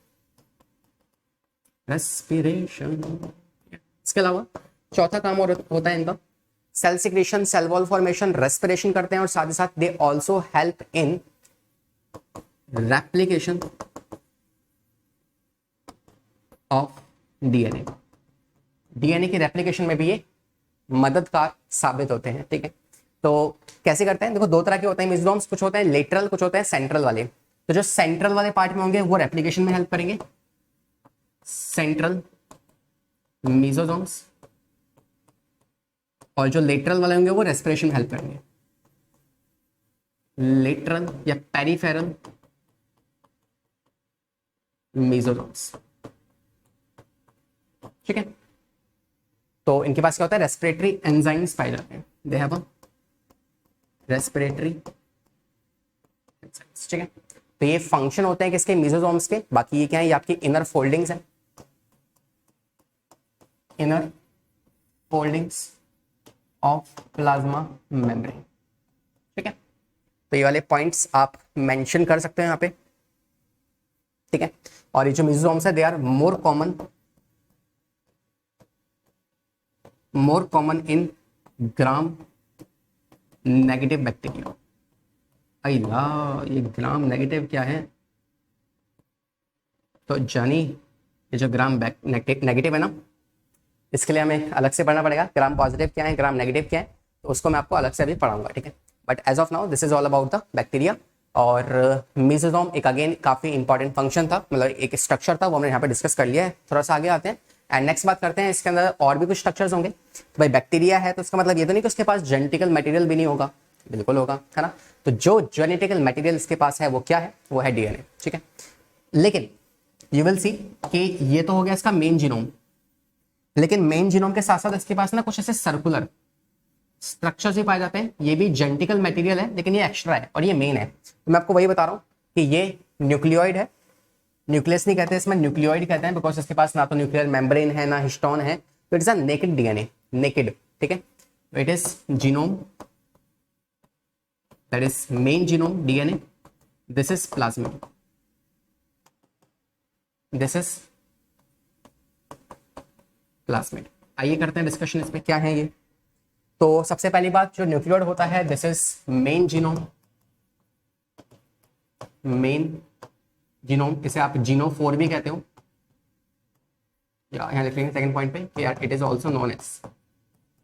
रेस्पिरेशन। इसके अलावा चौथा काम और होता है इनका cell secretion, cell wall formation, respiration करते हैं, और साथ ही साथ they also help in replication of DNA. DNA की रेप्लिकेशन में भी ये मददगार साबित होते हैं, ठीक है। तो कैसे करते हैं, देखो दो तरह के होते हैं मीजोसोम्स, कुछ होते हैं लेटरल, कुछ होते हैं सेंट्रल वाले। तो जो सेंट्रल वाले पार्ट में होंगे वो रेप्लिकेशन में हेल्प करेंगे, सेंट्रल मीजोसोम्स, और जो लेटरल वाले होंगे वो रेस्पिरेशन में हेल्प करेंगे, लेटरल या पेरिफेरल मीजोसोम्स, ठीक है। तो इनके पास क्या होता है, रेस्पिरेटरी एंजाइम्स पाए जाते हैं, दे हैव अ रेस्पिरेटरी एंजाइम्स, ठीक है। तो ये फंक्शन होते हैं किसके, मीजोसोम्स के। बाकी ये क्या है, ये आपकी इनर फोल्डिंग्स है, inner foldings of plasma membrane, ठीक है। तो ये वाले पॉइंट्स आप मेंशन कर सकते हैं यहाँ पे, ठीक है। और ये जो मीजोसोम्स है they are more common in gram negative bacteria. अल्ला, ये ग्राम नेगेटिव क्या है, तो जानी ये जो ग्राम नेगेटिव है ना, इसके लिए हमें अलग से पढ़ना पड़ेगा, ग्राम पॉजिटिव क्या है, ग्राम नेगेटिव क्या है, तो उसको मैं आपको अलग से अभी पढ़ाऊंगा, ठीक है। But as of now this is all about the bacteria. और मीजोसोम एक अगेन काफी इंपॉर्टेंट फंक्शन था, मतलब एक स्ट्रक्चर था, वो हमने यहाँ पे डिस्कस कर लिया है। थोड़ा सा आगे आते हैं एंड नेक्स्ट बात करते हैं, इसके अंदर और भी कुछ स्ट्रक्चर्स होंगे। तो भाई बैक्टीरिया है तो इसका मतलब ये तो नहीं कि उसके पास जेनेटिकल मटेरियल भी नहीं होगा, बिल्कुल होगा, है ना। तो जो जेनेटिकल मटेरियल इसके पास है वो क्या है, वो है डीएनए, ठीक है। लेकिन यू विल सी कि ये तो हो गया इसका मेन जीनोम, लेकिन मेन जीनोम के साथ साथ इसके पास ना कुछ ऐसे सर्कुलर स्ट्रक्चर्स भी पाए जाते हैं। ये भी जेनेटिकल मटेरियल है, लेकिन ये एक्स्ट्रा है और ये मेन है। तो मैं आपको वही बता रहा हूँ कि ये न्यूक्लियोइड है, न्यूक्लियस नहीं कहते इसमें, न्यूक्लियोइड कहते हैं, बिकॉज इसके पास ना तो न्यूक्लियर मेम्ब्रेन है ना हिस्टोन है, तो it is a naked DNA, naked, ठीक है। It is genome, that is main genome DNA, this is plasmid, this is plasmid. आइए करते हैं डिस्कशन इस पे, क्या है ये। तो सबसे पहली बात, जो न्यूक्लियोइड होता है this is main genome, main genome, इसे आप जीनोफोर भी कहते हो, या यहाँ लिख लेंगे सेकंड पॉइंट पे कि it is also known as, है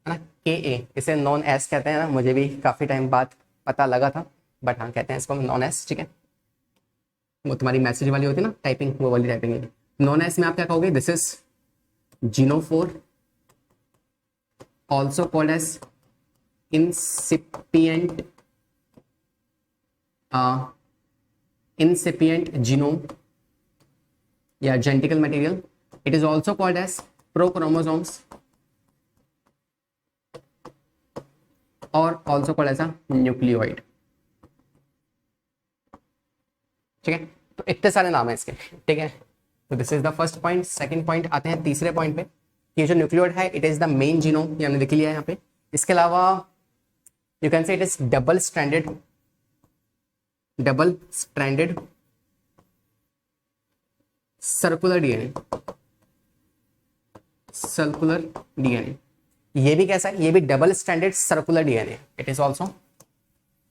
ना, के, इसे नॉन एज कहते हैं ना, मुझे भी काफी टाइम बाद पता लगा था, बट हाँ कहते हैं इसको नॉन एज, ठीक है। वो तुम्हारी मैसेज वाली होती है ना टाइपिंग, वो वाली टाइपिंग है। नॉन एज में आप क्या कहोगे, this is genophore, also called as incipient genome या genetical material. It is also called as prochromosomes और also called as a nucleoid. ठीक है, तो इतने सारे नाम है इसके। ठीक है, तो this is the first point. Second point आते हैं तीसरे पॉइंट पे। ये जो न्यूक्लियोइड है it is the main genome, ये हमने लिख लिया है यहाँ पे। इसके अलावा you can say it is double stranded circular DNA. Circular DNA ये भी कैसा है, ये भी double stranded circular DNA. It is also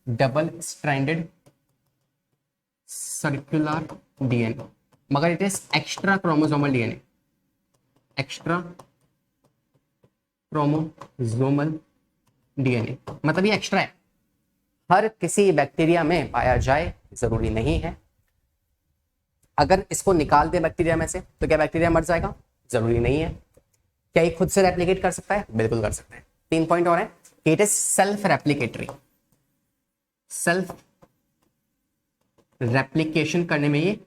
double stranded circular DNA, मगर it is extra chromosomal DNA. Extra chromosomal DNA मतलब ये एक्स्ट्रा है, हर किसी बैक्टीरिया में पाया जाए जरूरी नहीं है। अगर इसको निकाल दे बैक्टीरिया में से तो क्या बैक्टीरिया मर जाएगा? जरूरी नहीं है। क्या ये खुद से रेप्लिकेट कर सकता है? बिल्कुल कर सकता है। 3 पॉइंट और है, it is self replicatory. Self replication करने में ये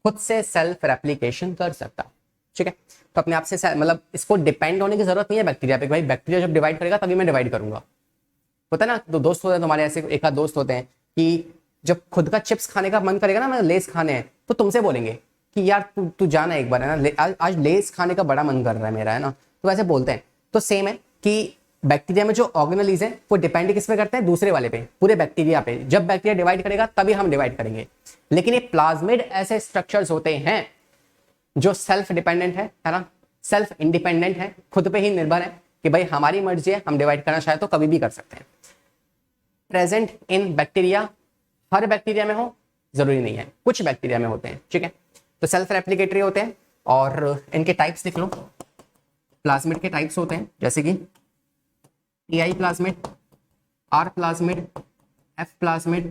खुद से सेल्फ रेप्लिकेशन कर सकता। ठीक है, तो अपने आप से मतलब इसको डिपेंड होने की जरूरत नहीं है बैक्टीरिया पे। भाई बैक्टीरिया जब डिवाइड करेगा तभी मैं डिवाइड करूंगा। होता है ना, तो दोस्त होते हैं तुम्हारे, ऐसे एक आध दोस्त होते हैं कि जब खुद का चिप्स खाने का मन करेगा ना, मैं लेस खाने हैं, तो तुमसे बोलेंगे कि यार तू जाना एक बार है ना, आज लेस खाने का बड़ा मन कर रहा है मेरा, है ना, तो वैसे बोलते हैं। तो सेम है कि बैक्टीरिया में जो ऑर्गेनेलिज है वो डिपेंड किस पे करते हैं? दूसरे वाले पे, पूरे बैक्टीरिया पे। जब बैक्टीरिया डिवाइड करेगा तभी हम डिवाइड करेंगे। लेकिन ये प्लाज्मिड ऐसे स्ट्रक्चर्स होते हैं जो सेल्फ डिपेंडेंट है ना, सेल्फ इंडिपेंडेंट है, खुद पे ही निर्भर है कि भाई हमारी मर्जी है, हम डिवाइड करना चाहे तो कभी भी कर सकते हैं। Present in bacteria, her bacteria में हो जरूरी नहीं है, कुछ बैक्टीरिया में होते हैं। ठीक है, तो सेल्फ रेप्लिकेटरी होते हैं और इनके टाइप्स लिख लो। प्लाज्मिड के टाइप्स होते हैं जैसे कि Ti plasmid, R plasmid, F plasmid.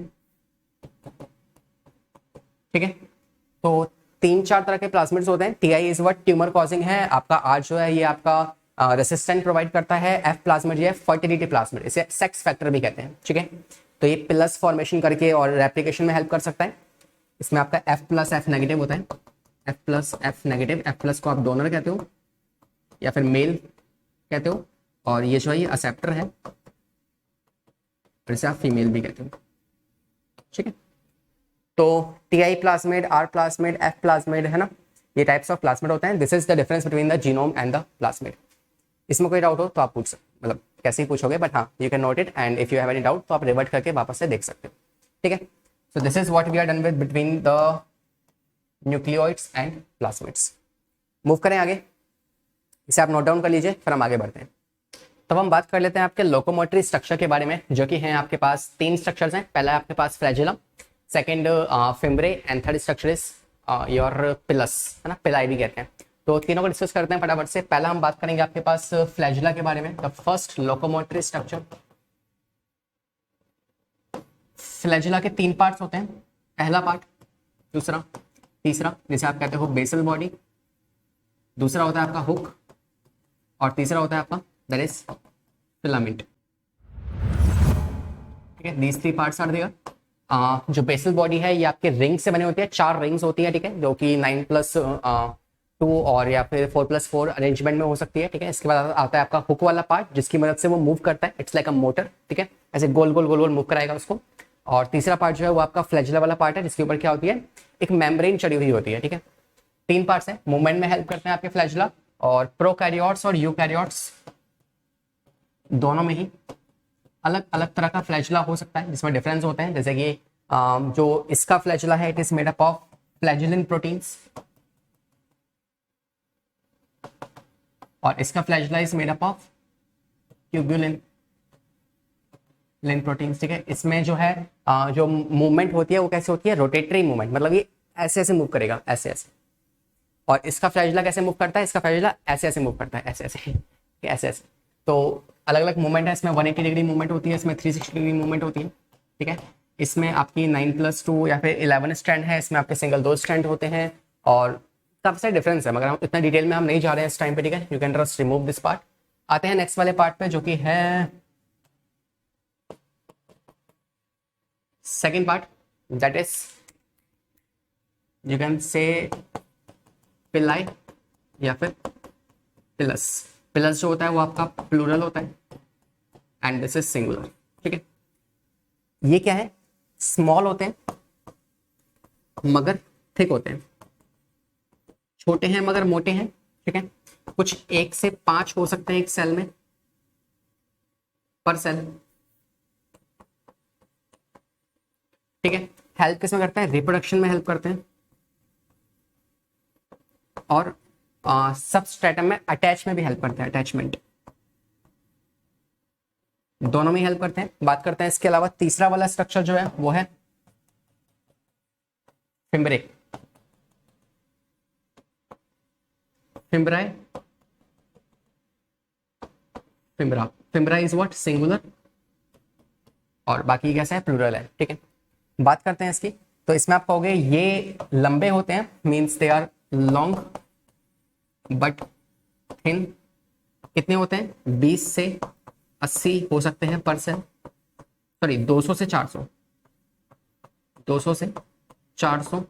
ठीक है, तो 3-4 तरह के प्लाज्मिड्स होते हैं। Ti is what tumour causing है आपका, आर जो है ये आपका रेसिस्टेंट प्रोवाइड करता है, एफ प्लाज्मिड ये फर्टिलिटी प्लाज्मिड, इसे सेक्स फैक्टर भी कहते हैं। ठीक है, तो ये प्लस फॉर्मेशन करके और रेप्लिकेशन में हेल्प कर सकता है। इसमें आपका एफ प्लस एफ नेगेटिव होता है, F plus F negative. F plus को आप डोनर कहते हो या फिर मेल कहते हो, और ये जो है ये एक्सेप्टर है, फिर से आप फीमेल भी कहते हो। ठीक है, तो Ti plasmid, R plasmid, F plasmid, है ना, ये टाइप्स ऑफ प्लाज्मिड होते हैं। This is the difference between the genome and the plasmid. इसमें कोई डाउट हो तो आप पूछ सकते, मतलब कैसे ही पूछोगे, बट हाँ you can note it and if you have any doubt तो आप रिवर्ट करके वापस से देख सकते हो। ठीक है, so this is what we are done with between the nucleoids and plasmids. Move करें आगे, इसे आप नोट डाउन कर लीजिए, फिर हम आगे बढ़ते हैं। तब हम बात कर लेते हैं आपके लोकोमोटरी स्ट्रक्चर के बारे में, जो कि हैं आपके पास 3 स्ट्रक्चर्स हैं। पहला है आपके पास flagellum, second fimbriae and third structure is your pilus, है ना, पिलाई भी कहते हैं। तो तीनों को डिस्कस करते हैं फटाफट से। पहला हम बात करेंगे आपके पास फ्लैजिला के बारे में। The first locomotory structure, flagella के 3 पार्ट्स होते हैं, पहला पार्ट, दूसरा, तीसरा, जिसे आप कहते हो बेसल बॉडी, दूसरा होता है आपका हुक, और तीसरा होता है आपका दैट इज फिलामेंट। ठीक है, दीज 3 पार्ट्स आर देयर। जो बेसल बॉडी है ये आपके रिंग से बने होती है, 4 रिंग्स होती है। ठीक है, जो कि 9+2 और या फिर 4+4 अरेंजमेंट में हो सकती है। ठीक है, इसके बाद आता है आपका हुक वाला पार्ट, जिसकी मदद से वो मूव करता है, इट्स लाइक अ मोटर। ठीक है, ऐसे गोल गोल गोल गोल मूव कराएगा उसको। और तीसरा पार्ट जो है वो आपका फ्लैजिला वाला पार्ट है, जिसके ऊपर क्या होती है, एक मेम्ब्रेन चढ़ी हुई होती है। ठीक है, 3 पार्ट्स है, मूवमेंट में हेल्प करते हैं आपके फ्लैजिला। और प्रोकैरियोट्स और यूकैरियोट्स दोनों में ही अलग अलग तरह का फ्लैजिला हो सकता है, जिसमें डिफरेंस होते हैं। जैसे कि जो इसका फ्लैजिला है it is made up of flagellin proteins, और इसका flagella is made up of tubulin proteins. ठीक है, इसमें जो है जो मूवमेंट होती है वो कैसे होती है, रोटेटरी मूवमेंट, मतलब ये ऐसे ऐसे मूव करेगा, ऐसे ऐसे। और इसका फ्लैजिला कैसे मूव करता है, इसका फ्लैजिला ऐसे ऐसे मूव करता है, ऐसे ऐसे ऐसे ऐसे। तो अलग अलग मूवमेंट है, इसमें 180 डिग्री मूवमेंट होती है, इसमें 360 डिग्री मूवमेंट होती है। ठीक है, इसमें आपकी 9+2 या फिर 11 स्ट्रैंड है, इसमें आपके सिंगल 2 स्ट्रैंड होते हैं, और काफी सारे डिफरेंस है, मगर हम इतना डिटेल में हम नहीं जा रहे हैं इस टाइम पे। ठीक है, you can just remove this part. आते हैं नेक्स्ट वाले पार्ट पे, जो कि है second part, that is you can से पिलाई या फिर पिलस। पिलस जो होता है वो आपका प्लूरल होता है एंड दिस इज सिंगुलर। ठीक है, ये क्या है, स्मॉल होते हैं मगर थिक होते हैं, छोटे हैं मगर मोटे हैं। ठीक है, कुछ 1 से 5 हो सकते हैं एक सेल में, पर सेल। ठीक है, हेल्प किसमें करते हैं, रिप्रोडक्शन में हेल्प करते हैं, और सबस्ट्रेटम में अटैच में भी हेल्प करते हैं, अटैचमेंट दोनों में हेल्प करते हैं। बात करते हैं इसके अलावा तीसरा वाला स्ट्रक्चर जो है वो है फिम्ब्रे। फिम्ब्राई, फिम्ब्रा, फिम्ब्रा इज व्हाट, सिंगुलर, और बाकी कैसा है, प्लूरल है। ठीक है, बात करते हैं इसकी, तो इसमें आप कहोगे ये लंबे होते हैं, means they are long but thin. कितने होते हैं, 20 से 80 हो सकते हैं पर सेल, सॉरी 200 से 400, 200 से 400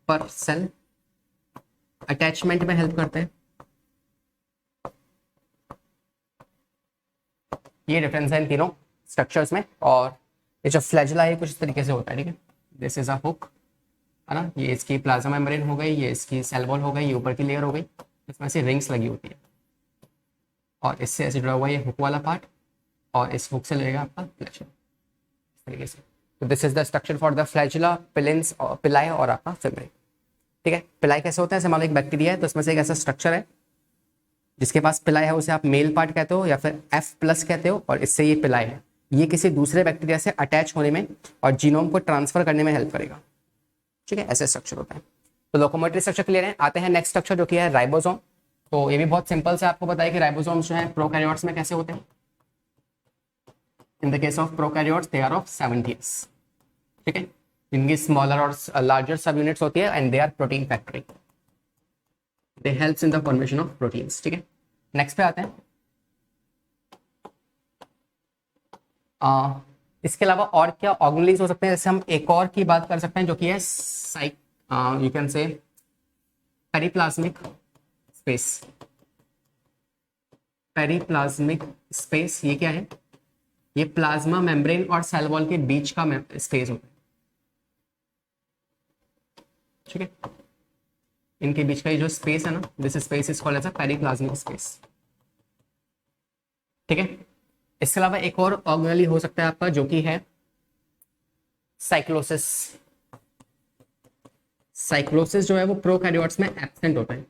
पर सेल। अटैचमेंट में हेल्प करते हैं। ये डिफरेंस है इन तीनों स्ट्रक्चर्स में। और ये जो फ्लैजिला है कुछ इस तरीके से होता है। ठीक है, दिस इज अ हुक, है ना, ये इसकी प्लाज्मा मेम्ब्रेन हो गई, ये इसकी सेल वॉल हो गई, ये ऊपर की लेयर हो गई, इसमें से रिंग्स लगी होती है, और इससे ऐसे जुड़ा हुआ ये हुक वाला पार्ट, और इस हुक से लगेगा आपका फ्लैजिला, इस तरीके से। तो this is the structure for the flagella, pilins, pili और आपका फिम्ब्रे। ठीक है, पिलाई कैसे होता है, जैसे मान लो एक बैक्टीरिया है, तो इसमें से एक ऐसा स्ट्रक्चर है जिसके पास पिलाई है, उसे आप मेल पार्ट कहते हो या फिर F+ कहते हो, और इससे ये पिलाई है, ये किसी दूसरे बैक्टीरिया से अटैच होने में और जीनोम को ट्रांसफर करने में हेल्प करेगा। ठीक है, ऐसे स्ट्रक्चर होता है। तो लोकोमोटरी स्ट्रक्चर क्लियर है। आते हैं नेक्स्ट स्ट्रक्चर जो कि है राइबोसोम। तो ये भी बहुत सिंपल से आपको बताया कि राइबोसोम्स जो है प्रोकैरियोट्स में कैसे होते हैं। In the case of prokaryotes they are of 7 years। ठीक है, इनकी स्मॉलर और लार्जर सब यूनिट्स होती है and they are protein factory, they helps in the formation of proteins. ठीक है, नेक्स्ट पे आते हैं। इसके अलावा और क्या ऑर्गेनेल्स हो सकते हैं, जैसे हम एक और की बात कर सकते हैं जो कि है you can say periplasmic space. Periplasmic space ये क्या है, ये प्लाज्मा मेम्ब्रेन और सेल वॉल के बीच का स्पेस होता है। ठीक है, इनके बीच का ये जो स्पेस है ना, this space is called as a periplasmic space. ठीक है, इसके अलावा एक और ऑर्गेनेल हो सकता है आपका जो कि है साइक्लोसिस। साइक्लोसिस जो है वो प्रोकैरियोट्स में एब्सेंट होता है।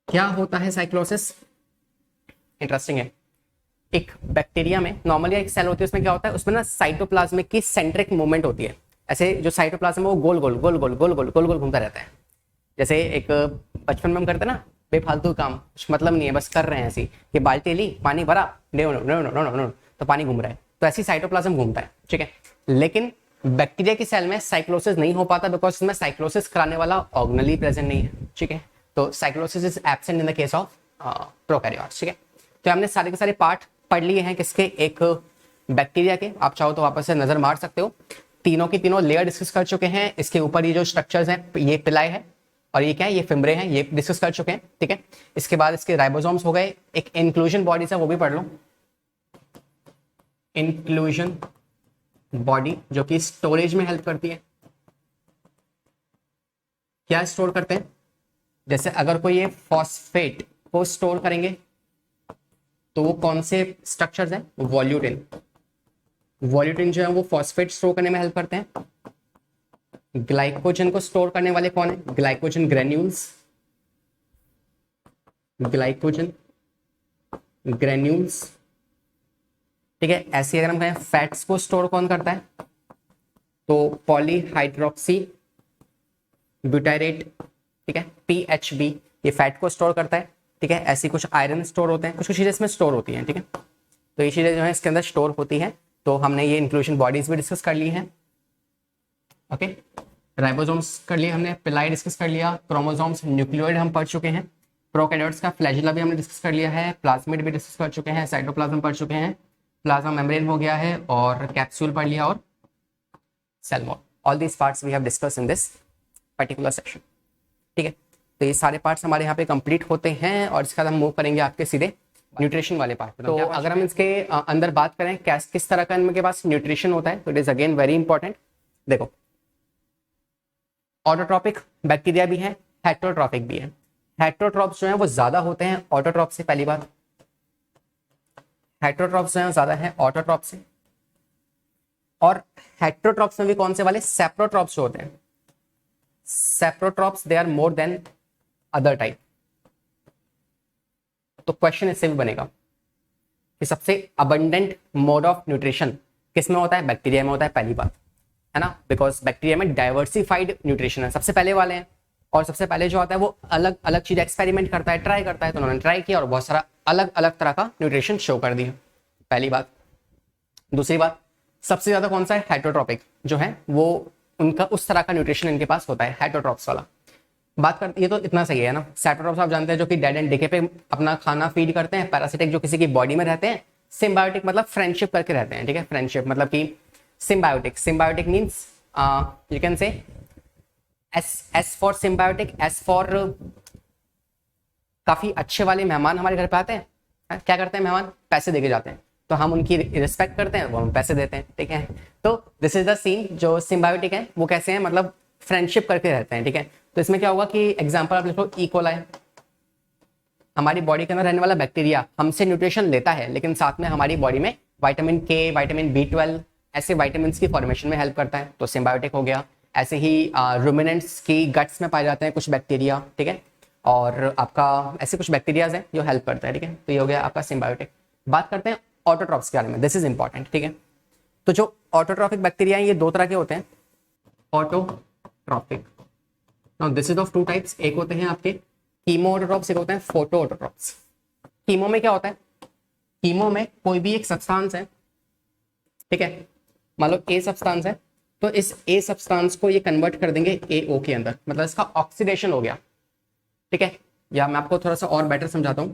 क्या होता है साइक्लोसिस, इंटरेस्टिंग है। एक बैक्टीरिया में नॉर्मली एक सेल होती है, उसमें क्या होता है, उसमें ना साइटोप्लाज्मिक की सेंट्रिक मूवमेंट होती है। ऐसे जो साइटोप्लाज्म है वो गोल गोल गोल गोल गोल गोल गोल गोल घूमता रहता है। जैसे एक बचपन में हम करते हैं ना बेफालतू काम, कुछ मतलब नहीं है, बस कर रहे हैं ऐसी कि बाल्टी ली पानी भरा, no no no no no no, तो पानी घूम रहा है, तो ऐसी साइटोप्लाज्म घूमता है। ठीक है, लेकिन बैक्टीरिया की सेल में साइक्लोसिस नहीं हो पाता बिकॉज इसमें साइक्लोसिस कराने वाला ऑर्गेनेल ही प्रेजेंट नहीं है। ठीक है, तो cyclosis is absent in the case of prokaryotes. ठीक है, तो हमने सारे के सारे पार्ट पढ़ लिए हैं किसके, एक बैक्टीरिया के। आप चाहो तो वापस से नजर मार सकते हो। तीनों की तीनों लेयर डिस्कस कर चुके हैं। इसके ऊपर ये जो स्ट्रक्चर्स हैं, ये पिलाई है और ये क्या है, ये फिम्ब्रे हैं, ये डिस्कस कर चुके हैं। ठीक है, इसके बाद इसके राइबोसोम्स हो गए। एक इंक्लूजन बॉडीज है वो भी पढ़ लो, इंक्लूजन बॉडी जो कि स्टोरेज में हेल्प करती है। क्या स्टोर करते हैं, जैसे अगर कोई ये फॉस्फेट को स्टोर करेंगे तो वो कौन से स्ट्रक्चर्स हैं, वॉल्यूटिन। वॉल्यूटिन जो है वो फॉस्फेट स्टोर करने में हेल्प करते हैं। ग्लाइकोजन को स्टोर करने वाले कौन है, ग्लाइकोजन ग्रेन्यूल्स। Glycogen granules. ठीक है, ऐसे अगर हम कहें फैट्स को स्टोर कौन करता है, तो पॉलीहाइड्रोक्सी ब्यूटाइरेट। ठीक है, PHB ये फैट को स्टोर करता है। ठीक है, ऐसी कुछ आयरन स्टोर होते हैं, कुछ कुछ चीजें इसमें स्टोर होती हैं। ठीक है, तो ये चीजें जो है इसके अंदर स्टोर होती हैं। तो हमने ये इंक्लूजन बॉडीज भी डिस्कस कर ली हैं। ओके, राइबोसोम्स कर लिए हमने, पिलाई डिस्कस कर लिया, क्रोमोसोम्स न्यूक्लियोइड हम पढ़ चुके हैं, प्रोकैरियोट्स का फ्लैजिला भी हमने डिस्कस कर लिया है, प्लाज्मिड भी डिस्कस कर चुके हैं, साइटोप्लाज्म पढ़ चुके हैं, प्लाज्मा मेम्ब्रेन हो गया है और कैप्सूल पढ़ लिया और cell wall. All these parts we have discuss in this particular section. ठीक है, तो ये सारे पार्ट्स हमारे यहाँ पे कंप्लीट होते हैं और इसके बाद हम मूव करेंगे आपके सीधे न्यूट्रिशन वाले पार्ट पे। तो अगर हम इसके अंदर बात करें किस तरह का इनके पास न्यूट्रिशन होता है, तो it is again very important. देखो, ऑटोट्रॉपिक बैक्टीरिया भी है, हेटरोट्रॉपिक भी है। हेटरोट्रॉप्स जो है वो ज्यादा होते हैं ऑटोट्रॉप से, पहली बात। हेटरोट्रॉप्स जो है ज्यादा है ऑटोट्रॉप से। और हेटरोट्रॉप्स में भी कौन से वाले, सेप्रोट्रॉप्स जो होते हैं, saprotrophs they are more than other type. तो क्वेश्चन इससे भी बनेगा कि सबसे अबंडेंट मोड ऑफ न्यूट्रिशन किस में होता है, बैक्टीरिया में होता है, पहली बात है ना, बिकॉज बैक्टीरिया में डाइवर्सिफाइड न्यूट्रिशन है, सबसे पहले वाले हैं। और सबसे पहले जो आता है वो अलग अलग चीज एक्सपेरिमेंट करता है, ट्राई करता है, तो उन्होंने ट्राई किया और बहुत सारा अलग अलग तरह का न्यूट्रिशन शो कर दिया, पहली बात। दूसरी बात, सबसे ज्यादा कौन सा है, हेटरोट्रॉपिक जो है वो उनका उस तरह का न्यूट्रिशन इनके पास होता है, हेटरोट्रॉप्स वाला। बात करते, ये तो इतना सही है ना। सेप्रोट्रॉप्स आप जानते हैं जो कि डेड एंड डिके पे अपना खाना फीड करते हैं। पैरासिटिक जो किसी की बॉडी में रहते हैं। सिम्बायोटिक मतलब फ्रेंडशिप करके रहते हैं, ठीक है, फ्रेंडशिप मतलब कि symbiotic. Symbiotic means you can से S for symbiotic, S for काफी अच्छे वाले मेहमान हमारे घर पे आते हैं, क्या करते हैं मेहमान, पैसे देके जाते हैं, तो हम उनकी रिस्पेक्ट करते हैं, वो हम पैसे देते हैं, ठीक है। तो दिस इज द सीन। जो सिम्बायोटिक है वो कैसे हैं, मतलब फ्रेंडशिप करके रहते हैं, ठीक है। तो इसमें क्या होगा कि एग्जांपल आप लिखो, ई कोलाई, हमारी बॉडी के अंदर रहने वाला बैक्टीरिया हमसे न्यूट्रिशन लेता है, लेकिन साथ में हमारी बॉडी में विटामिन के, विटामिन B12 ऐसे विटामिन की फॉर्मेशन में हेल्प करता है, तो सिम्बायोटिक हो गया। ऐसे ही रूमिनेंट्स की गट्स में पाए जाते हैं कुछ बैक्टीरिया, ठीक है, और आपका ऐसे कुछ बैक्टीरियाज हैं जो हेल्प करता है, ठीक है। तो ये हो गया आपका सिम्बायोटिक। बात करते हैं ऑटोट्रॉप्स के बारे में, दिस इज इंपॉर्टेंट, ठीक है। तो जो ऑटोट्रॉपिक बैक्टीरिया हैं ये दो तरह के होते हैं, autotrophic. Now this is of two types, एक होते हैं आपके कीमो ऑटोट्रॉप्स, एक होते हैं फोटो ऑटोट्रॉप्स। कीमो में क्या होता है, कीमो में कोई भी एक सब्सटेंस है, ठीक है, मान लो ए सब्सटेंस है, तो इस ए सब्सटेंस को ये कन्वर्ट कर देंगे AO के अंदर, मतलब इसका ऑक्सीडेशन हो गया, ठीक है। या मैं आपको थोड़ा सा और बेटर समझाता हूं।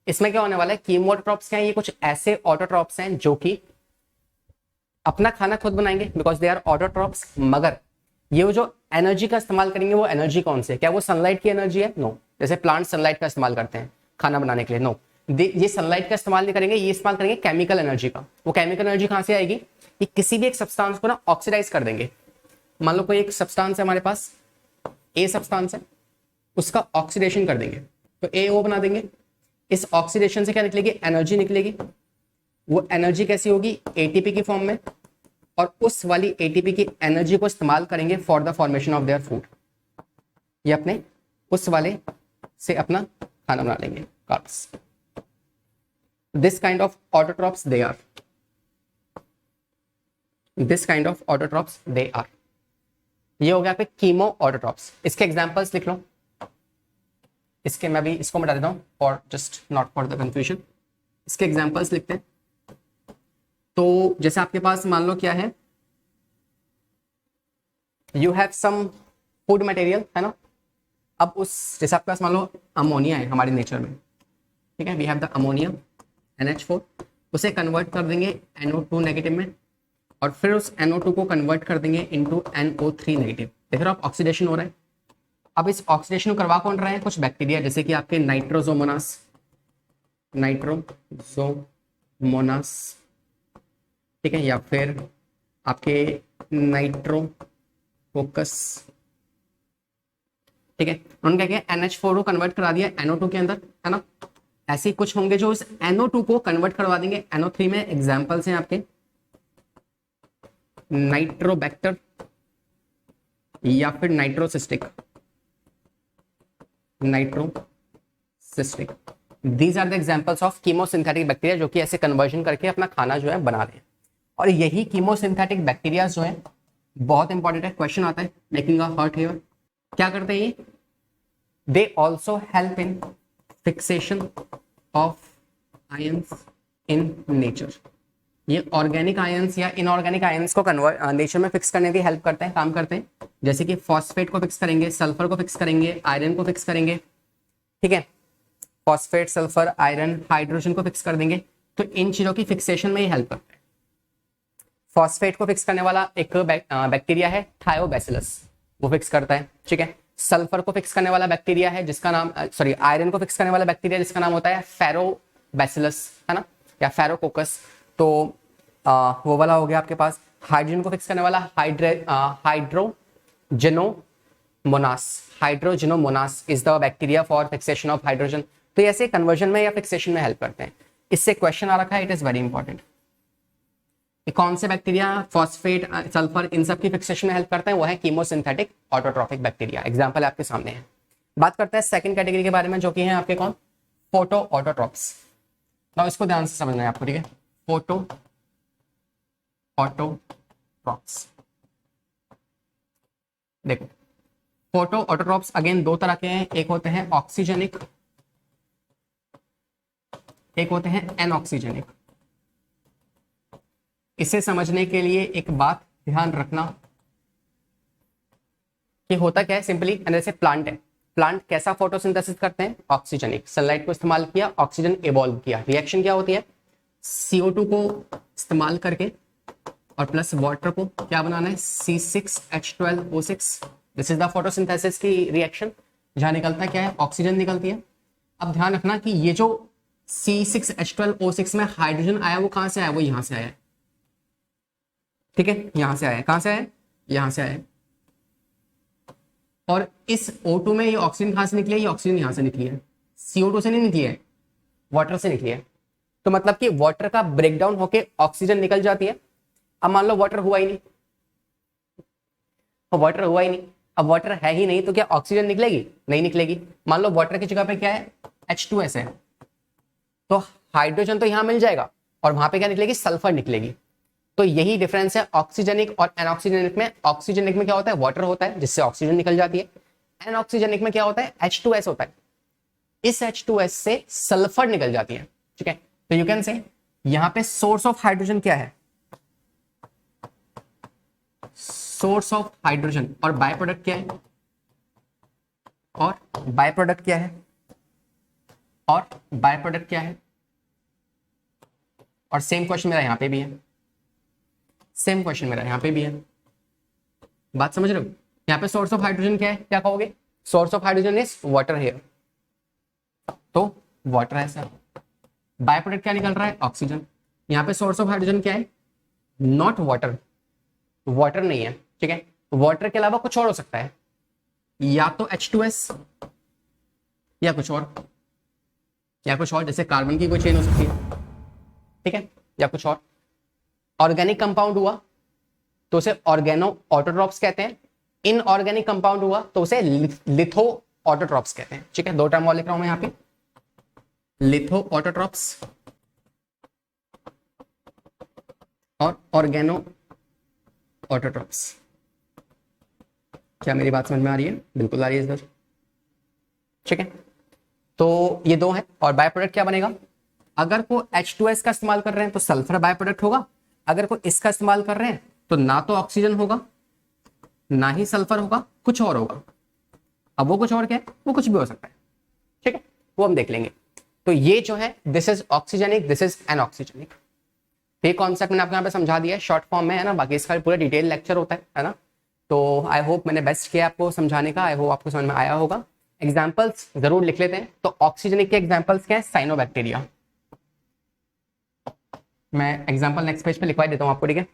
इसमें क्या होने वाला है, कीमो ऑटोट्रॉप्स क्या है, ये कुछ ऐसे ऑटोट्रॉप्स हैं जो कि अपना खाना खुद बनाएंगे बिकॉज दे आर ऑटोट्रॉप्स, मगर ये जो एनर्जी का इस्तेमाल करेंगे वो एनर्जी कौन से, क्या वो सनलाइट की एनर्जी है, नो। जैसे प्लांट सनलाइट का इस्तेमाल करते हैं खाना बनाने के लिए, नो, ये सनलाइट का इस्तेमाल नहीं करेंगे, ये इस्तेमाल करेंगे केमिकल एनर्जी का। वो केमिकल एनर्जी कहां से आएगी, ये किसी भी एक सब्सटेंस को ना ऑक्सीडाइज कर देंगे। मान लो कोई एक सब्सटेंस है हमारे पास, ए सब्सटेंस है, उसका ऑक्सीडेशन कर देंगे तो AO बना देंगे। इस ऑक्सीडेशन से क्या निकलेगी, एनर्जी निकलेगी। वो एनर्जी कैसी होगी, ATP की फॉर्म में, और उस वाली ATP की एनर्जी को इस्तेमाल करेंगे for the formation of their food. ये अपने उस वाले से अपना खाना बना लेंगे, carbs. This kind of autotrophs they are, this kind of autotrophs they are. ये हो गया पे कीमो ऑटोट्रॉप्स। इसके एग्जांपल्स लिख लो, इसके मैं भी इसको मिटा देता हूं for just not for the confusion. इसके एग्जांपल्स लिखते हैं। तो जैसे आपके पास मान लो क्या है, you have some food material, है ना। अब उस जैसे आपके पास मान लो अमोनिया है हमारे नेचर में, ठीक है, we have the ammonia NH4, उसे कन्वर्ट कर देंगे NO2 नेगेटिव में, और फिर उस NO2 को कन्वर्ट कर देंगे इनटू NO3 नेगेटिव। देख रहे हो आप, ऑक्सीडेशन हो रहा है। अब इस ऑक्सीडेशन को करवा कौन रहे हैं, कुछ बैक्टीरिया, जैसे कि आपके नाइट्रोजोमोनास, ठीक है, या फिर आपके नाइट्रोकोकस, ठीक है। उन्होंने क्या किया, NH4 को कन्वर्ट करा दिया NO2 के अंदर, है ना। ऐसे ही कुछ होंगे जो इस NO2 को कन्वर्ट करवा देंगे NO3 में। एग्जांपल्स हैं आपके नाइट्रोबैक्टर या फिर Nitrocystis, these are the examples of chemosynthetic bacteria जो कि ऐसे कन्वर्जन करके अपना खाना जो है बना रहे हैं। और यही कीमोसिंथेटिक बैक्टीरिया जो है बहुत इंपॉर्टेंट है, क्वेश्चन आता है मेकिंग अ हर्ट हियर। क्या करते हैं ये, दे also help in fixation of ions in nature. ये ऑर्गेनिक आयंस या इनऑर्गेनिक आयंस को नेचर में फिक्स करने की हेल्प करते हैं, काम करते हैं। जैसे कि फॉस्फेट को फिक्स करेंगे, सल्फर को फिक्स करेंगे, आयरन को फिक्स करेंगे, ठीक है। फॉस्फेट, सल्फर, आयरन, हाइड्रोजन को फिक्स कर देंगे, तो इन चीजों की फिक्सेशन में ये हेल्प करते हैं। फॉस्फेट को फिक्स करने वाला एक बैक्टीरिया है थायोबैसिलस, वो फिक्स करता है, ठीक है। सल्फर को फिक्स करने वाला बैक्टीरिया है जिसका नाम सॉरी आयरन को फिक्स करने वाला बैक्टीरिया जिसका नाम होता है फेरोबैसिलस, है ना, या फेरोकोकस। तो वो वाला हो गया आपके पास। हाइड्रोजन को फिक्स करने वाला Hydrogenomonas is the bacteria for fixation of hydrogen. तो ऐसे कन्वर्जन में या फिक्सेशन में हेल्प करते हैं। इससे क्वेश्चन आ रखा है, इट इज वेरी इंपॉर्टेंट। कौन से बैक्टीरिया फॉस्फेट, सल्फर, इन सब की फिक्सेशन में हेल्प करते हैं? वो है कीमोसिंथेटिक ऑटोट्रॉफिक बैक्टीरिया। एग्जांपल आपके सामने है। बात करते हैं सेकंड कैटेगरी के बारे में, जो कि है आपके कौन? Photo autotrophs. तो इसको ध्यान से समझना है आपको, ठीक है? Photo autotrophs. देखो, फोटो ऑटोट्रॉप्स अगेन दो तरह के हैं, एक होते हैं ऑक्सीजनिक, एक होते हैं एनऑक्सीजनिक। इसे समझने के लिए एक बात ध्यान रखना कि होता क्या है सिंपली, जैसे प्लांट है, प्लांट कैसा फोटोसिंथेसिस करते हैं? ऑक्सीजनिक। सनलाइट को इस्तेमाल किया, ऑक्सीजन इवॉल्व किया, रिएक्शन क्या होती है? CO2 को इस्तेमाल करके और प्लस वाटर को क्या बनाना है? C6H12O6। This is the photosynthesis की रिएक्शन, जहां निकलता है क्या है? ऑक्सीजन निकलती है। अब ध्यान रखना कि ये जो C6H12O6 में हाइड्रोजन आया वो कहां से आया? वो यहां से आया है, ठीक है? यहां से आया है। कहां से आया है? यहां से आया है। और इस O2 में ये ऑक्सीजन कहां से निकली है? ये ऑक्सीजन यहां से निकली है, CO2 से नहीं निकली है, वाटर से निकली है। तो मतलब कि वाटर का ब्रेकडाउन होके ऑक्सीजन निकल जाती है। अब मान लो वाटर हुआ ही नहीं, वाटर हुआ ही नहीं, अब वाटर है ही नहीं, तो क्या ऑक्सीजन निकलेगी? नहीं निकलेगी। मान लो वाटर की जगह पे क्या है? H2S है, तो हाइड्रोजन तो यहां मिल जाएगा और वहां पे क्या निकलेगी? सल्फर निकलेगी। तो यही डिफरेंस है ऑक्सीजनिक और एनऑक्सीजनिक में। ऑक्सीजनिक में क्या होता है? वाटर होता है जिससे ऑक्सीजन निकल जाती है। एनऑक्सीजनिक में क्या होता है? H2S होता है, इस H2S से सल्फर निकल जाती है, ठीक है? तो यू कैन से यहां पे सोर्स ऑफ हाइड्रोजन क्या है? Source of hydrogen. और बाय प्रोडक्ट क्या है? और बाय प्रोडक्ट क्या है? और बाय प्रोडक्ट क्या है? और सेम क्वेश्चन मेरा यहां पे भी है, सेम क्वेश्चन मेरा यहां पे भी है। बात समझ रहे हो? यहां पे सोर्स ऑफ हाइड्रोजन क्या है? क्या कहोगे? Source of hydrogen is water here, तो वाटर है सर। बाय प्रोडक्ट क्या निकल रहा है? ऑक्सीजन। यहां पे सोर्स ऑफ हाइड्रोजन क्या है? नॉट वाटर, वाटर नहीं है, ठीक है? वाटर के अलावा कुछ और हो सकता है, या तो H2S या कुछ और, या कुछ और, जैसे कार्बन की कोई चेन हो सकती है, ठीक है? या कुछ और। ऑर्गेनिक कंपाउंड हुआ तो उसे ऑर्गेनो ऑटोट्रॉप्स कहते हैं। इनऑर्गेनिक कंपाउंड हुआ तो उसे लिथो ऑटोट्रॉप्स कहते हैं, ठीक है? दो टर्म और लिख रहा हूं मैं यहां पे, लिथो ऑटोट्रॉप्स और ऑर्गेनो ऑटोट्रॉप्स। क्या मेरी बात समझ में आ रही है? बिल्कुल आ रही है इधर, ठीक है? तो ये दो है। और बाय प्रोडक्ट क्या बनेगा? अगर को H2S का इस्तेमाल कर रहे हैं तो सल्फर बाय प्रोडक्ट होगा, अगर को इसका इस्तेमाल कर रहे हैं तो ना तो ऑक्सीजन होगा ना ही सल्फर होगा, कुछ और होगा। अब वो कुछ और क्या है? वो कुछ भी हो सकता है, ठीक है? वो हम देख लेंगे। तो ये जो है this is oxygenic, this is anoxygenic. ये कॉन्सेप्ट मैंने आपको यहाँ पे समझा दिया है शॉर्ट फॉर्म में, है ना? बाकी इसका पूरा डिटेल लेक्चर होता है ना? तो आई होप मैंने बेस्ट किया आपको समझाने का, आई होप आपको समझ में आया होगा। एग्जाम्पल्स जरूर लिख लेते हैं। तो ऑक्सीजनिक के एग्जाम्पल्स क्या है? साइनोबैक्टीरिया। मैं एग्जाम्पल नेक्स्ट पेज पे लिखवा देता हूँ आपको, ठीक है?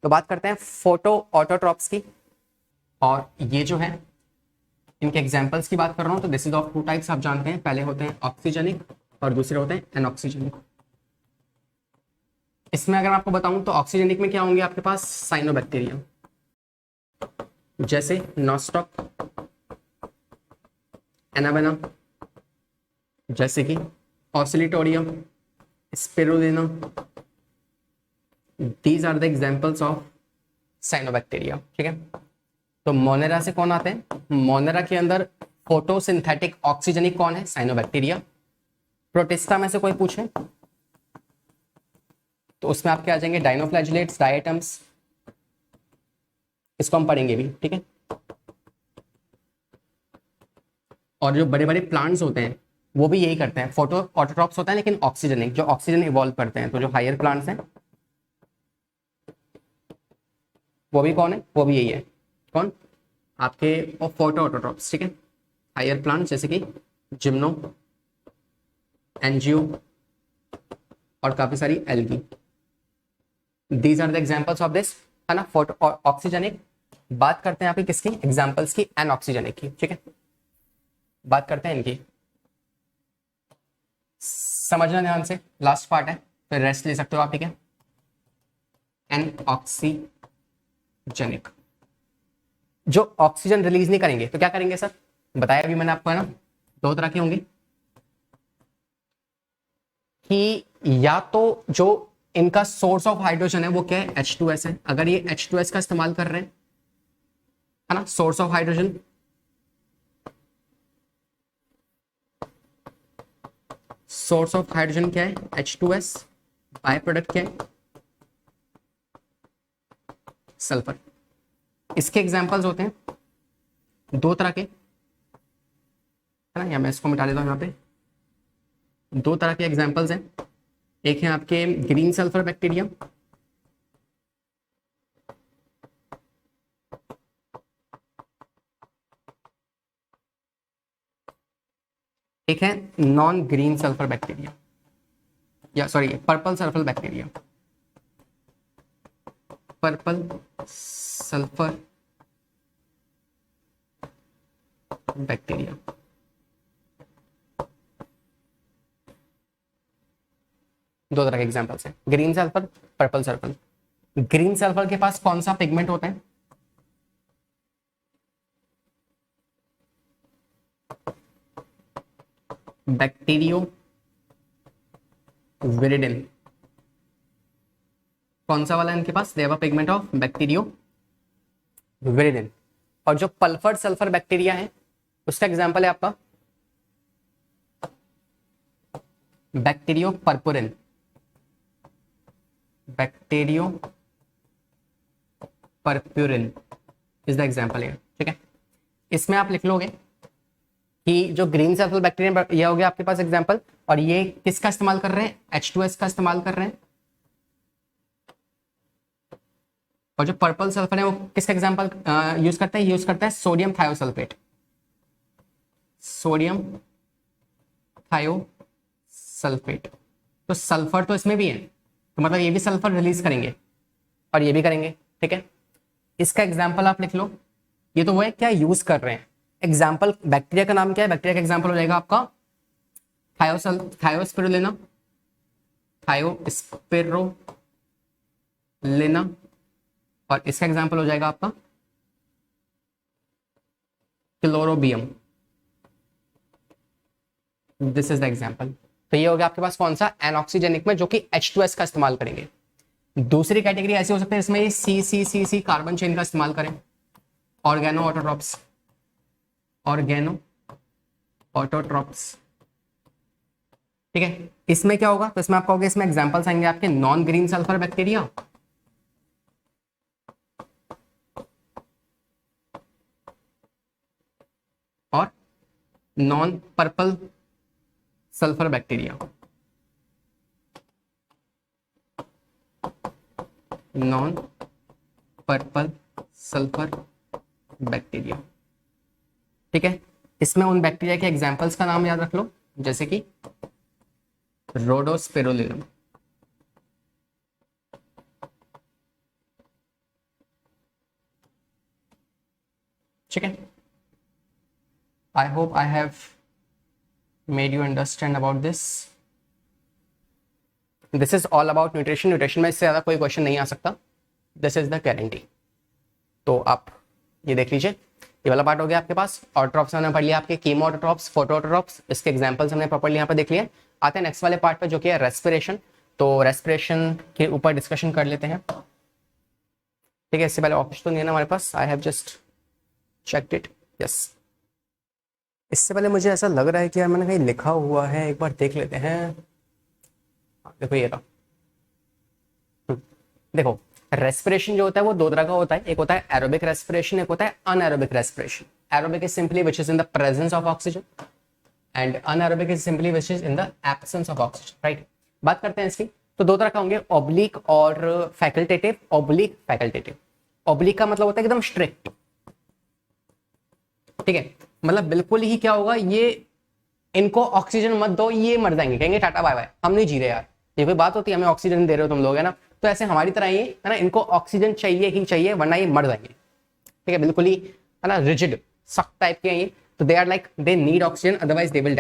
तो बात करते हैं फोटो ऑटोट्रॉप्स की, और ये जो है इनके एग्जाम्पल्स की बात कर रहा हूँ। तो this is of two types, आप जानते हैं। पहले होते हैं ऑक्सीजनिक और दूसरे होते हैं एनऑक्सीजनिक। इसमें अगर आपको बताऊं तो ऑक्सीजनिक में क्या होंगे आपके पास? साइनोबैक्टीरिया, जैसे नॉस्टॉक, एनाबेना, जैसे कि Oscillatoria, Spirulina. These are the examples of cyanobacteria, ठीक है? तो मोनेरा से कौन आते हैं? मोनेरा के अंदर फोटोसिंथेटिक ऑक्सीजनिक कौन है? साइनोबैक्टीरिया। प्रोटिस्टा में से कोई पूछे तो उसमें आपके आ जाएंगे डाइनोफ्लैजिलेट्स, डायटम्स, इसको हम पढ़ेंगे भी, ठीक है? और जो बड़े बड़े प्लांट्स होते हैं वो भी यही करते हैं, फोटो ऑटोट्रॉप्स होता है लेकिन ऑक्सीजनिक, जो ऑक्सीजन इवॉल्व करते हैं। तो जो हायर प्लांट्स हैं वो भी कौन है? वो भी यही है, कौन? आपके और फोटो ऑटोट्रॉप्स, ठीक है, हायर प्लांट जैसे कि जिम्नो, एनजीओ और काफी सारी algae. These are the examples of this, है ना, फोटो ऑक्सीजनिक। बात करते हैं आपकी किसकी एग्जांपल्स की, एनऑक्सीजनिक की, ठीक है, बात करते हैं इनकी। समझना ध्यान से, लास्ट पार्ट है, फिर रेस्ट ले सकते हो आप, ठीक है। एनऑक्सीजनिक, जो ऑक्सीजन रिलीज नहीं करेंगे तो क्या करेंगे सर, बताया अभी मैंने आपको, है ना, दो तरह के होंगे कि या तो जो इनका सोर्स ऑफ हाइड्रोजन है वो क्या है, H2S है। अगर ये H2S का इस्तेमाल कर रहे हैं, है ना, source of hydrogen, source of hydrogen क्या है, H2S, बाय प्रोडक्ट क्या है, सल्फर। इसके एग्जांपल्स होते हैं दो तरह के, है ना, या मैं इसको मिटा देता हूं, यहाँ पे दो तरह के एग्जांपल्स हैं। एक है आपके ग्रीन सल्फर बैक्टीरिया, एक है नॉन ग्रीन सल्फर बैक्टीरिया, या sorry purple sulphur bacteria, purple sulphur bacteria. दो तरह के एग्जांपल्स हैं, green sulphur, purple sulphur. Green sulphur के पास कौन सा पिगमेंट होता है, बैक्टीरियो विरिडिन। कौन सा वाला है इनके पास, they have a pigment of bacterioviridin. और जो पल्फर सल्फर बैक्टीरिया है उसका एग्जांपल है आपका bacteriopurpurin, bacteriopurpurin is the example है, ठीक है। इसमें आप लिख लोगे कि जो ग्रीन सल्फर बैक्टीरिया, ये हो गया आपके पास एग्जांपल, और ये किसका इस्तेमाल कर रहे हैं, H2S का इस्तेमाल कर रहे हैं। और जो पर्पल सल्फर है वो किसका एग्जांपल यूज करता है, यूज करता है सोडियम थायोसल्फेट, सोडियम थायोसल्फेट। तो सल्फर तो इसमें भी है, तो मतलब ये भी सल्फर रिलीज करेंगे और ये भी करेंगे, ठीक है। इसका एग्जांपल आप लिख लो, ये तो वो है क्या यूज कर रहे हैं। एग्जाम्पल बैक्टीरिया का नाम क्या है, बैक्टीरिया का एग्जाम्पल हो जाएगा आपका थायोस्पिरुलिना, थायोस्पिरुलिना, और इसका एग्जाम्पल हो जाएगा आपका Chlorobium. This is the example. तो ये हो गया आपके पास कौन सा, एनऑक्सीजेनिक में, जो कि H2S का इस्तेमाल करेंगे। दूसरी कैटेगरी ऐसी हो सकती है इसमें सी कार्बन चेन का इस्तेमाल करें, ऑर्गेनो ऑटोट्रॉप्स, ऑर्गेनो ऑटोट्रॉप्स, ठीक है। इसमें क्या होगा, तो इसमें आपका होगा, इसमें एग्जांपल्स आएंगे आपके नॉन ग्रीन सल्फर बैक्टीरिया, और non purple sulphur bacteria, non purple sulphur bacteria, ठीक है। इसमें उन बैक्टीरिया के एग्जांपल्स का नाम याद रख लो, जैसे कि रोडोस्पिरुलिनम, ठीक है। I hope I have made you understand about this. This is all about nutrition. Nutrition में इससे ज्यादा कोई क्वेश्चन नहीं आ सकता, दिस इज द गारंटी। तो आप ये देख लीजिए, ये वाला पार्ट हो गया आपके पास। ऑटोट्रॉप्स हमने पढ़ लिया, आपके कीमो ऑटोट्रॉप्स, फोटो ऑटोट्रॉप्स, इसके एग्जांपल्स हमने प्रॉपर्ली यहाँ पे देख लिया। आते हैं नेक्स्ट वाले पार्ट पे, जो कि है रेस्पिरेशन। तो रेस्पिरेशन के ऊपर डिस्कशन कर लेते हैं, ठीक है। इससे पहले ऑप्शन तो नहीं है ना हमारे पास, I have just checked it, yes. इससे पहले मुझे ऐसा लग रहा है कि यार मैंने कहीं लिखा हुआ है, एक बार देख लेते हैं। देखो ये रहा, देखो रेस्पिरेशन जो होता है वो दो तरह का होता है, एक होता है एरोबिक रेस्पिरेशन, एक होता है anaerobic respiration. Aerobic is simply which is in the presence of oxygen, and anaerobic is simply which is in the absence of oxygen, right. बात करते हैं इसकी, तो दो तरह का होंगे, ऑब्लिक और फैकल्टेटिव। ऑब्लिक फैकल्टेटिव, ऑब्लिक का मतलब होता है एकदम स्ट्रिक्ट, ठीक है, मतलब बिल्कुल ही क्या होगा, ये इनको ऑक्सीजन मत दो, ये मर जाएंगे, कहेंगे टाटा बाय बाय, हम नहीं जी रहे यार, ये कोई बात होती है, हमें ऑक्सीजन दे रहे हो तुम लोग, है ना। तो ऐसे हमारी तरह ये है ना, इनको ऑक्सीजन चाहिए ही चाहिए, वरना ये मर जाएंगे। ठीक है, बिल्कुल ही है ना, रिजिड सख्त टाइप के हैं ये। तो they are like they need oxygen, otherwise they will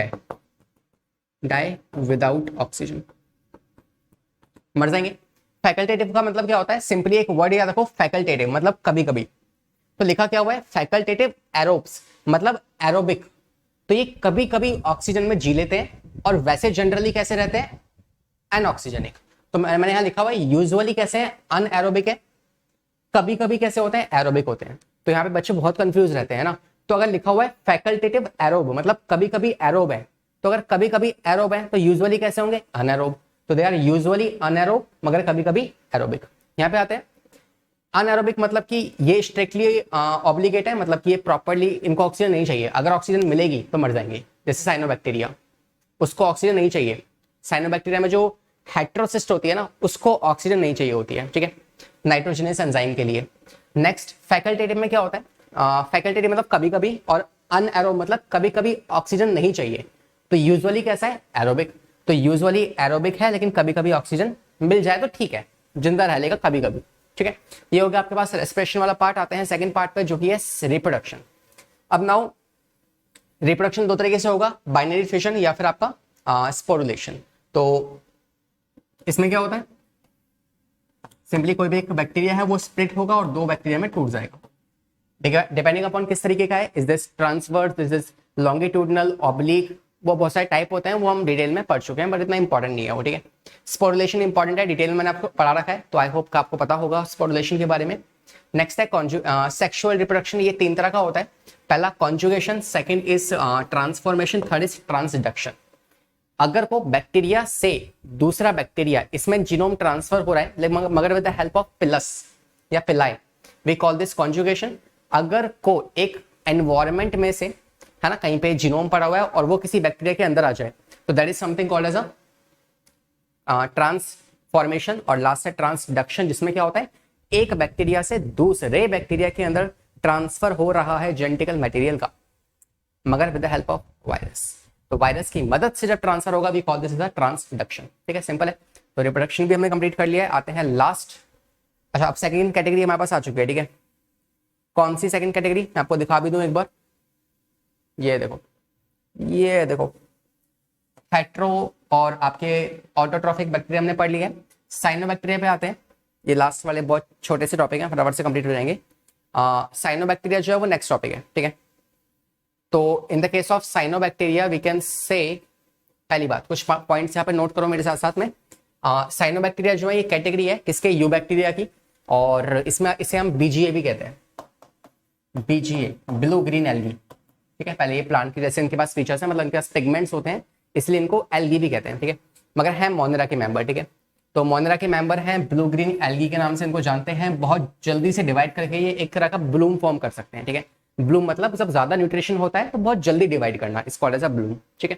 die without oxygen, मर जाएंगे। फैकल्टेटिव का मतलब क्या होता है, सिंपली एक वर्ड याद रखो, फैकल्टेटिव मतलब कभी कभी। तो लिखा क्या हुआ है, फैकल्टेटिव एरोब्स मतलब एरोबिक, तो ये कभी कभी ऑक्सीजन में जी लेते हैं, और वैसे जनरली कैसे रहते हैं, अनऑक्सीजनिक। तो मैंने यहां लिखा हुआ है यूजुअली कैसे है, अनएरोबिक है, कभी कभी कैसे होते हैं, एरोबिक होते हैं। तो यहाँ पे बच्चे बहुत कंफ्यूज रहते हैं ना। तो अगर लिखा हुआ है फैकल्टेटिव एरोब मतलब कभी कभी एरोब है, तो अगर कभी कभी एरोब है तो यूजुअली कैसे होंगे, अनएरोब। तो दे आर यूजुअली अनएरोब मगर कभी कभी एरोबिक। यहाँ पे आते हैं अनएरोबिक मतलब कि ये स्ट्रिक्टली ऑब्लिगेट है, मतलब कि ये प्रॉपर्ली इनको ऑक्सीजन नहीं चाहिए, अगर ऑक्सीजन मिलेगी तो मर जाएंगे। जैसे साइनोबैक्टीरिया, उसको ऑक्सीजन नहीं चाहिए। साइनोबैक्टीरिया में जो हेट्रोसिस्ट होती है ना, उसको ऑक्सीजन नहीं चाहिए होती है, ठीक है, नाइट्रोजनस एंजाइम के लिए। नेक्स्ट फैकल्टेटिव में क्या होता है, फैकल्टेटिव मतलब कभी कभी, और अनएरोब मतलब कभी कभी ऑक्सीजन नहीं चाहिए। तो यूजुअली कैसा है, एरोबिक। तो यूजुअली एरोबिक है, लेकिन कभी कभी ऑक्सीजन मिल जाए तो ठीक है, जिंदा रह लेगा कभी कभी, ठीक है। ये हो गया आपके पास रेस्पिरेशन वाला पार्ट। आते हैं सेकंड पार्ट पे, जो कि है रिप्रोडक्शन। अब नाउ रिप्रोडक्शन दो तरीके से होगा, बाइनरी फिशन या फिर आपका स्पोरुलेशन। तो इसमें क्या होता है, सिंपली कोई भी एक बैक्टीरिया है वो स्प्लिट होगा और दो बैक्टीरिया में टूट जाएगा, ठीक है, डिपेंडिंग अपॉन किस तरीके का है, is this transverse, is this longitudinal, oblique, वो बहुत सारे टाइप होते हैं, वो हम डिटेल में पढ़ चुके हैं, बट इतना इंपॉर्टेंट नहीं है वो, ठीक है। स्पोरुलेशन इंपॉर्टेंट है, डिटेल में मैंने आपको पढ़ा रखा है, तो आई होप का आपको पता होगा स्पोरुलेशन के बारे में। नेक्स्ट है सेक्सुअल रिप्रोडक्शन, ये तीन तरह का होता है। पहला conjugation, second is transformation, third is transduction. अगर वो बैक्टीरिया से दूसरा बैक्टीरिया, इसमें जीनोम ट्रांसफर हो रहा है मगर with the help of pillars या पिलाई, वी कॉल दिस कॉन्जुगेशन। अगर को एक एनवायरमेंट में से है ना, कहीं पे जीनोम पड़ा हुआ है और वो किसी बैक्टीरिया के अंदर आ जाए, तो that is something called as a transformation. और लास्ट है ट्रांसडक्शन, जिसमें क्या होता है, एक बैक्टीरिया से दूसरे बैक्टीरिया के अंदर ट्रांसफर हो रहा है जेनेटिकल मटेरियल का, मगर with the help of virus. तो वायरस की मदद से जब ट्रांसफर होगा, we call this is a transduction, ठीक है, सिंपल है। तो रिप्रोडक्शन भी हमने कंप्लीट कर लिया है। आते हैं लास्ट, अच्छा अब सेकंड कैटेगरी हमारे पास आ चुकी है, ठीक है। कौन सी सेकंड कैटेगरी, मैं आपको दिखा भी दूं एक बार, ये देखो, ये देखो, हेट्रो और आपके ऑटोट्रॉफिक बैक्टीरिया हमने पढ़ लिया है। साइनोबैक्टीरिया पे आते हैं, ये लास्ट वाले बहुत छोटे से टॉपिक हैं, फटाफट से कंप्लीट हो जाएंगे। साइनोबैक्टीरिया जो है वो नेक्स्ट टॉपिक है, ठीक है। तो in the case of cyanobacteria we can say, पहली बात कुछ पॉइंट्स यहाँ पे नोट करो मेरे साथ साथ में। साइनोबैक्टीरिया जो है ये कैटेगरी है किसके, यू बैक्टीरिया की, और इसमें इसे हम बीजीए भी कहते हैं, बीजीए ब्लू ग्रीन एल्गी, ठीक है। पहले ये प्लांट की जैसे इनके पास फीचर्स हैं, मतलब इनके पास पिगमेंट्स होते हैं, इसलिए इनको एल्गी भी कहते हैं, ठीक है, मगर है मोनेरा के मेंबर, ठीक है। तो मोनेरा के मेंबर हैं, ब्लू ग्रीन एल्गी के नाम से इनको जानते हैं। बहुत जल्दी से डिवाइड करके ये एक तरह का ब्लूम फॉर्म कर सकते हैं, ठीक है। ब्लूम मतलब जब ज्यादा न्यूट्रिशन होता है तो बहुत जल्दी डिवाइड करना, इस कॉल्ड एज अ ब्लूम, ठीक है।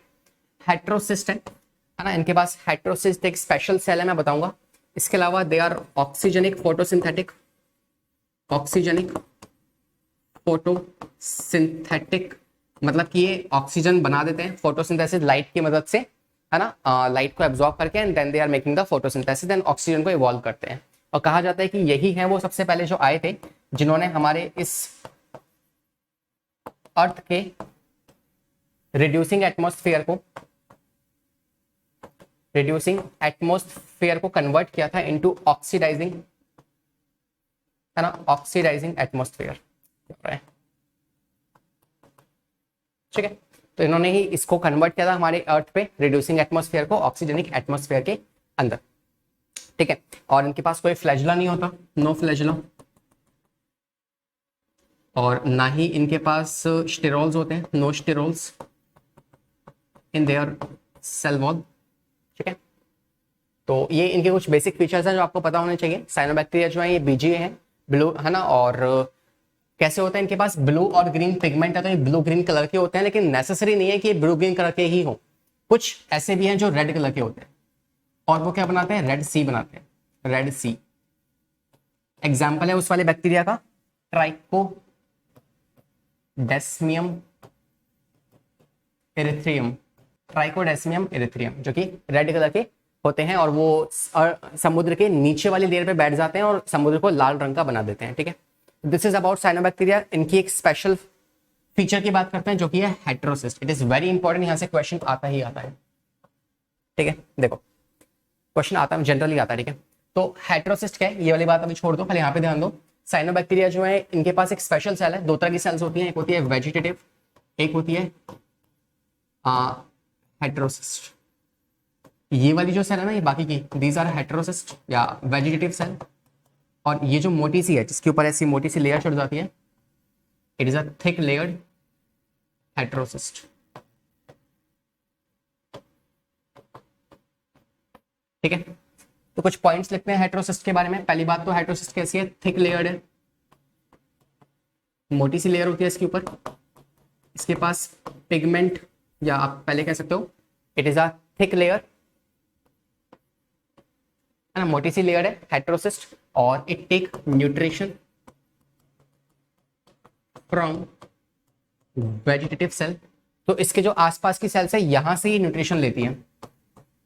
हेट्रोसिस्ट है ना, इनके पास हेट्रोसिस्ट एक स्पेशल सेल है, मैं बताऊंगा। इसके अलावा they are oxygenic photosynthetic, oxygenic photosynthetic मतलब कि ये ऑक्सीजन बना देते हैं फोटोसिंथेसिस, लाइट की मदद से, है ना, लाइट को एब्जॉर्ब करके, and then they are making the photosynthesis, then oxygen को इवॉल्व करते हैं। और कहा जाता है कि यही है वो सबसे पहले जो आए थे, जिन्होंने हमारे इस अर्थ के रिड्यूसिंग एटमॉस्फेयर को कन्वर्ट किया था इनटू ऑक्सीडाइजिंग, है ना, ऑक्सीडाइजिंग एटमॉस्फेयर, ठीक है। तो इन्होंने ही इसको कन्वर्ट किया था हमारे अर्थ पे, रिड्यूसिंग एटमॉस्फेयर को ऑक्सीजनिक एटमॉस्फेयर के अंदर, ठीक है। और इनके पास कोई फ्लैजुला नहीं होता, नो फ्लैजुला, और ना ही इनके पास स्टेरोल्स होते हैं, no sterols in their cell wall, ठीक है। तो ये इनके कुछ बेसिक फीचर्स हैं जो आपको पता होने चाहिए। साइनोबैक्टीरिया जो है ये बीजीए है, ब्लू, है ना, और कैसे होता है, इनके पास ब्लू और ग्रीन पिगमेंट है, तो ये ब्लू ग्रीन कलर के होते हैं, लेकिन नेसेसरी नहीं है कि ये ब्लू ग्रीन कलर के ही हो, कुछ ऐसे भी हैं जो रेड कलर के होते हैं, और वो क्या बनाते हैं, रेड सी बनाते हैं, रेड सी। एग्जाम्पल है उस वाले बैक्टीरिया का ट्राइको ट्राइकोडेस्मियम इरिथ्रियम, ट्राइकोडेस्मियम इरिथ्रियम, जो कि रेड कलर के होते हैं और वो समुद्र के नीचे वाली लेयर पे बैठ जाते हैं और समुद्र को लाल रंग का बना देते हैं। ठीक है, दिस इज अबाउट साइनोबैक्टीरिया। इनकी एक स्पेशल फीचर की बात करते हैं जो कि है heterocyst. It is very important, यहां से क्वेश्चन आता ही आता है। ठीक है, देखो क्वेश्चन आता है, जनरली आता है। ठीक है, तो हेटेरोसिस्ट क्या है, ये वाली बात अभी छोड़ दो, खाली यहाँ पे ध्यान दो। साइनोबैक्टीरिया जो है इनके पास एक स्पेशल सेल है, दो तरह की सेल्स होती हैं, एक होती है वेजिटेटिव, एक होती है हेटेरोसिस्ट। ये वाली जो सेल है ना, ये बाकी की, दीज आर हेटेरोसिस्ट या वेजिटेटिव सेल। और ये जो मोटी सी है जिसके ऊपर ऐसी मोटी सी लेयर चढ़ जाती है, it is a thick layered heterocyst. ठीक है, तो कुछ पॉइंट्स लिखते हैं हेटेरोसिस्ट के बारे में। पहली बात तो हेटेरोसिस्ट कैसी है, थिक लेयर्ड है, मोटी सी लेयर होती है इसके ऊपर। इसके पास पिगमेंट, या आप पहले कह सकते हो it is a thick layer, है ना, मोटी सी लेयर है हेटेरोसिस्ट। और it take nutrition from vegetative cell. तो इसके जो आसपास की सेल्स है यहां से ये न्यूट्रिशन लेती हैं,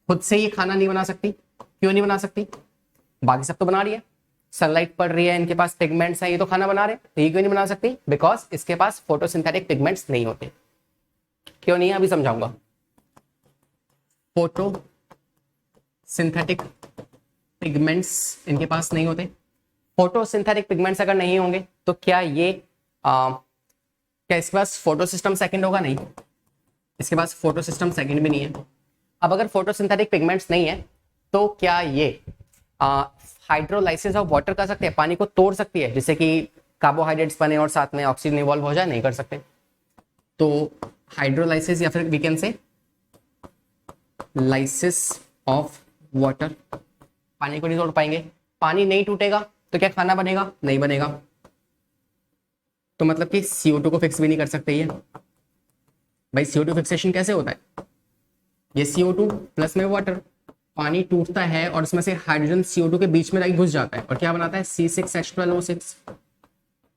खुद से ये खाना नहीं बना सकती। क्यों नहीं बना सकती, बाकी सब तो बना रही है, सनलाइट पड़ रही है, इनके पास पिगमेंट्स हैं, ये तो खाना बना रहे हैं, तो ये क्यों नहीं बना सकती, बिकॉज इसके पास फोटोसिंथेटिक पिगमेंट्स नहीं होते। क्यों नहीं है अभी समझाऊंगा। फोटोसिंथेटिक पिगमेंट्स इनके पास नहीं होते। फोटोसिंथेटिक पिगमेंट्स अगर नहीं होंगे तो क्या ये क्या इसके पास फोटो सिस्टम सेकंड होगा, नहीं, इसके पास फोटो सिस्टम सेकंड भी नहीं है। अब अगर फोटोसिंथेटिक पिगमेंट्स नहीं है तो क्या ये हाइड्रोलाइसिस ऑफ वाटर कर सकते हैं, पानी को तोड़ सकती है जिससे कि कार्बोहाइड्रेट्स बने और साथ में ऑक्सीजन इवॉल्व हो जाए, नहीं कर सकते। तो हाइड्रोलाइसिस या फिर we can say lysis of water, पानी को नहीं तोड़ पाएंगे। पानी नहीं टूटेगा तो क्या खाना बनेगा, नहीं बनेगा। तो मतलब कि CO2 को फिक्स भी नहीं कर सकते ये। भाई CO2 फिक्सेशन कैसे होता है, ये CO2 प्लस में वाटर, पानी टूटता है और उसमें से हाइड्रोजन CO2 के बीच में जाके घुस जाता है और क्या बनाता है C6H12O6।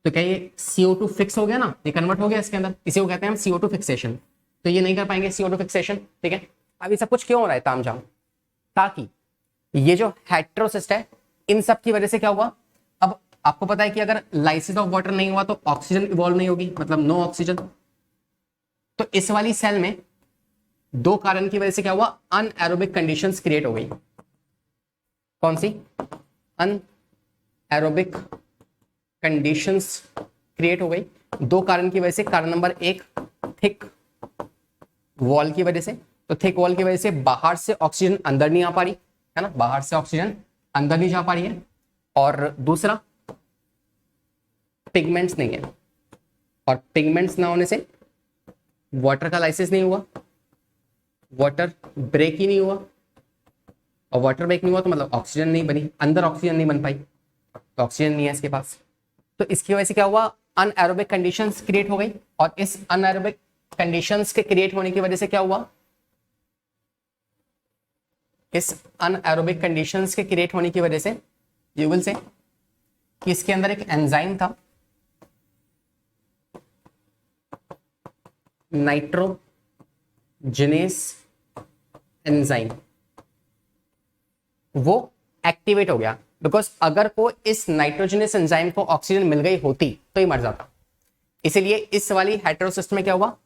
तो क्या ये CO2 फिक्स हो गया ना, ये कन्वर्ट हो गया इसके अंदर, इसी को कहते हैं हम CO2 फिक्सेशन। तो ये नहीं कर पाएंगे CO2 फिक्सेशन। ठीक है, अब ये सब कुछ क्यों हो रहा है तामझाम, ताकि ये जो हेटेरोसिस्ट है इन सब की वजह से क्या हुआ। अब आपको पता है कि अगर लाइसिस ऑफ वाटर नहीं हुआ तो ऑक्सीजन इवॉल्व नहीं होगी, मतलब नो ऑक्सीजन। तो इस वाली सेल में दो कारण की वजह से क्या हुआ, अनएरोबिक कंडीशंस क्रिएट हो गई। कौन सी, अनएरोबिक कंडीशंस क्रिएट हो गई दो कारण की वजह से। कारण नंबर एक, थिक वॉल की वजह से। तो थिक वॉल की वजह से बाहर से ऑक्सीजन अंदर नहीं आ पा रही है ना, बाहर से ऑक्सीजन अंदर नहीं जा पा रही है। और दूसरा, पिगमेंट्स नहीं है, और पिगमेंट्स ना होने से वाटर का लाइसिस नहीं हुआ, वाटर ब्रेक ही नहीं हुआ, और वाटर ब्रेक नहीं हुआ तो मतलब ऑक्सीजन नहीं बनी, अंदर ऑक्सीजन नहीं बन पाई, तो ऑक्सीजन नहीं है इसके पास। तो इसकी वजह से क्या हुआ, अनएरोबिक कंडीशंस क्रिएट हो गई। और इस अनएरोबिक कंडीशंस के क्रिएट होने की वजह से क्या हुआ, इस अनएरोबिक कंडीशंस के क्रिएट होने की वजह से यू विल से कि इसके अंदर एक एंजाइम था, नाइट्रोजनेस एंजाइम, वो एक्टिवेट हो गया। बिकॉज अगर को इस नाइट्रोजनेस एंजाइम को ऑक्सीजन मिल गई होती तो ये मर जाता। इसीलिए इस वाली हेटेरोसिस्ट में क्या हुआ,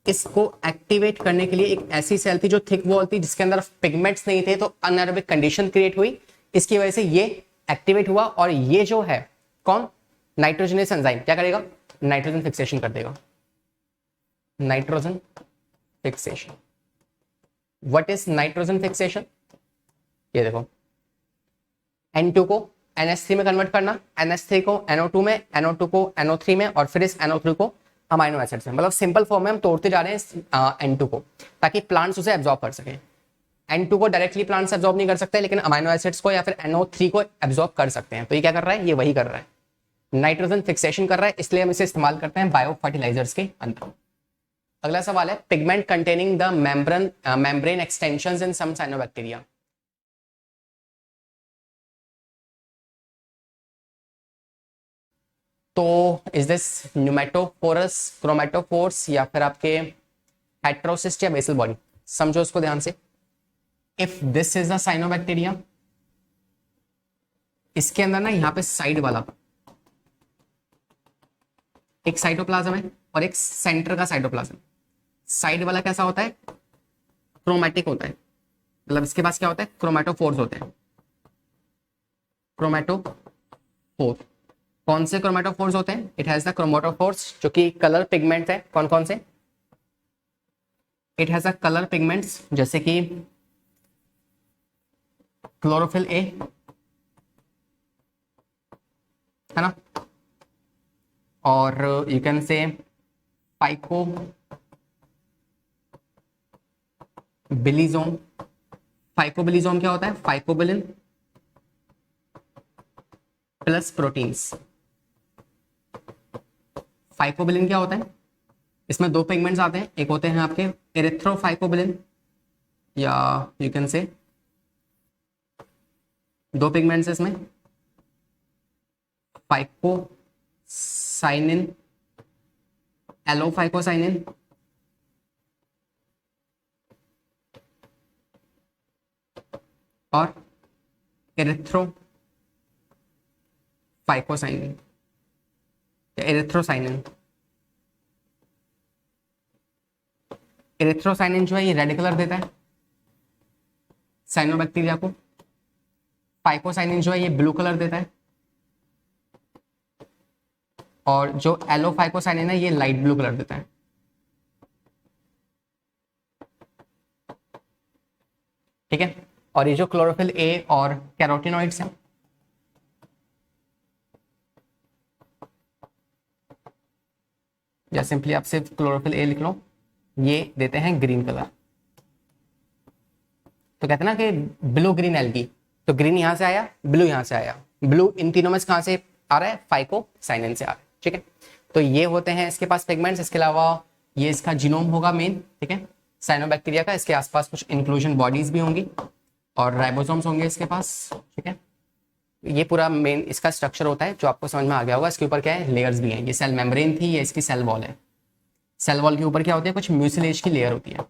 इसको एक्टिवेट करने के लिए एक ऐसी सेल थी जो थिक वॉल थी जिसके अंदर पिगमेंट्स नहीं थे, तो अनएरोबिक कंडीशन क्रिएट हुई, इसकी वजह से ये एक्टिवेट हुआ। और ये जो है कौन, नाइट्रोजनेस एंजाइम क्या करेगा, नाइट्रोजन फिक्सेशन कर देगा, nitrogen fixation. What is nitrogen fixation, ये देखो, N2 को NH3 में कन्वर्ट करना, NH3 को NO2 में, NO2 को NO3 में, और फिर इस NO3 को अमाइनो एसिड्स में। मतलब सिंपल फॉर्म में हम तोड़ते जा रहे हैं N2 को, ताकि प्लांट्स उसे एब्जॉर्ब कर सकें। N2 को डायरेक्टली प्लांट्स एब्जॉर्ब नहीं कर सकते, लेकिन अमाइनो एसिड्स को या फिर NO3 को एब्जॉर्ब कर सकते हैं। तो ये क्या कर रहा है, ये वही कर रहा है, नाइट्रोजन फिक्सेशन कर रहा है, इसलिए हम इसे इस्तेमाल करते हैं बायो फर्टिलाइजर्स के अंदर। अगला सवाल है, pigment containing the membrane extensions in some cyanobacteria. तो इज दिस न्यूमेटोफोरस, क्रोमेटोफोर्स, या फिर आपके हेट्रोसिस्ट या बेसल बॉडी? समझो उसको ध्यान से। If this is the cyanobacteria, इसके अंदर ना यहाँ पे साइड वाला एक साइटोप्लाज्म है और एक सेंटर का साइटोप्लाज्म। साइड वाला कैसा होता है? क्रोमैटिक होता है, मतलब इसके पास क्या होता है? क्रोमैटोफोर्स होते हैं। क्रोमैटोफोर, कौन से क्रोमैटोफोर्स होते हैं? इट हैज द क्रोमैटोफोर्स जो कि कलर पिगमेंट है। कौन कौन से? It has the colour pigments जैसे कि क्लोरोफिल ए, है ना, और यू कैन से फाइकोबिलिजोम। फाइकोबिलिजोम क्या होता है? Phycobilin plus proteins. फाइकोबिलिन क्या होता है? इसमें दो पिगमेंट्स आते हैं, एक होते हैं आपके एरिथ्रोफाइकोबिलिन, या यू कैन से दो पिगमेंट्स इसमें, फाइकोसाइनिन, एलोफाइकोसाइनिन, और एरिथ्रोफाइकोसाइनिन या एरिथ्रोसाइनिन। एरिथ्रोसाइनिन जो है ये रेड कलर देता है साइनोबैक्टीरिया को। फाइकोसाइनिन जो है ये ब्लू कलर देता है, और जो एलोफाइकोसाइनिन है ये लाइट ब्लू कलर देता है। ठीक है, और ये जो क्लोरोफिल ए और कैरोटिनॉइड्स हैं, या सिंपली आप सिर्फ क्लोरोफिल ए लिख लो, ये देते हैं ग्रीन कलर। तो कहते हैं ना कि ब्लू ग्रीन एल्गी, तो ग्रीन यहां से आया, ब्लू यहां से आया। ब्लू इन तीनों में कहां से आ रहा है? फाइकोसाइनिन से आ रहा है। ठीक है, तो ये होते हैं इसके पास पिगमेंट्स। इसके अलावा ये इसका जीनोम होगा मेन, ठीक है, साइनोबैक्टीरिया का। इसके आसपास कुछ इंक्लूजन बॉडीज भी होंगी और राइबोसोम्स होंगे इसके पास। ठीक है, ये पूरा मेन इसका स्ट्रक्चर होता है जो आपको समझ में आ गया होगा। इसके ऊपर क्या है? लेयर्स भी हैं। ये सेल मेम्ब्रेन थी, ये इसकी सेल वॉल है। सेल वॉल के ऊपर क्या होती है? कुछ म्यूसिलेज की लेयर होती है,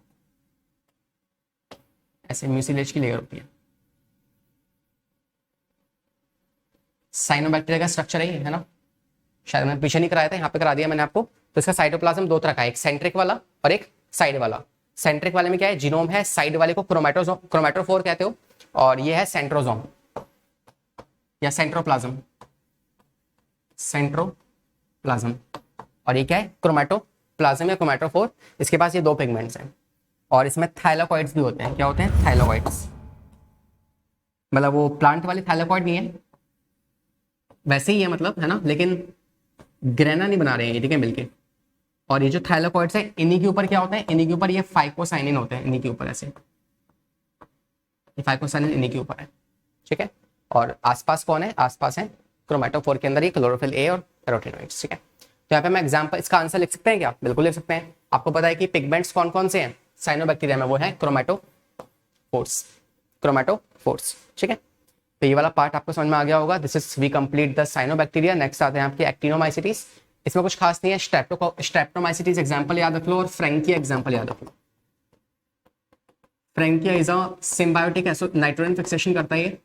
ऐसे म्यूसिलेज की लेयर होती है। साइनोबैक्टीरिया का स्ट्रक्चर है ना, शायद मैंने पीछे नहीं कराया था, यहाँ पे करा दिया मैंने आपको। तो इसका साइटोप्लाज्म दो तरह का है, एक सेंट्रिक वाला और एक साइड वाला। सेंट्रिक वाले में क्या है? जीनोम है। साइड वाले को क्रोमैटोफोर कहते हो, और ये है सेंट्रोजोम या सेंट्रोप्लाज्म। सेंट्रोप्लाज्म, और ये क्या है? क्रोमैटोप्लाज्म या क्रोमैटोफोर। इसके पास ये दो पिगमेंट्स हैं, और इसमें थाइलाकॉइड्स भी होते हैं। क्या होते हैं? थाइलाकॉइड्स, मतलब वो प्लांट वाले थाइलाकॉइड नहीं है, वैसे ही है मतलब, है ना, लेकिन ग्रेना नहीं बना रहे हैं ये, ठीक है, मिलके। और ये जो थाइलाकॉइड्स है, इन्हीं के ऊपर क्या होता है? इन्हीं के ऊपर ये फाइकोसाइनिन होते हैं, इन्हीं के ऊपर ऐसे, ये फाइकोसाइनिन इन्हीं के ऊपर है। ठीक है, और आसपास कौन है? आसपास है क्रोमैटोफोर के अंदर ये क्लोरोफिल ए और कैरोटिनॉइड्स। ठीक है, तो यहाँ पे मैं एग्जांपल, इसका आंसर लिख सकते हैं क्या? बिल्कुल लिख सकते हैं। आपको पता है कि पिगमेंट्स कौन कौन से हैं साइनोबैक्टीरिया में? वो है क्रोमैटोफोर्स, क्रोमैटोफोर्स। ठीक है, तो ये वाला पार्ट आपको समझ में आ गया होगा। This is we complete the cyanobacteria. Next आते हैं आपके एक्टिनोमाइसिटीज। इसमें कुछ खास नहीं है, स्ट्रेप्टोमाइसिटीज एग्जांपल याद रख लो और फ्रैंकिया एग्जांपल याद रख लो। Frankia is a symbiotic acid, nitrogen fixation करता है ये,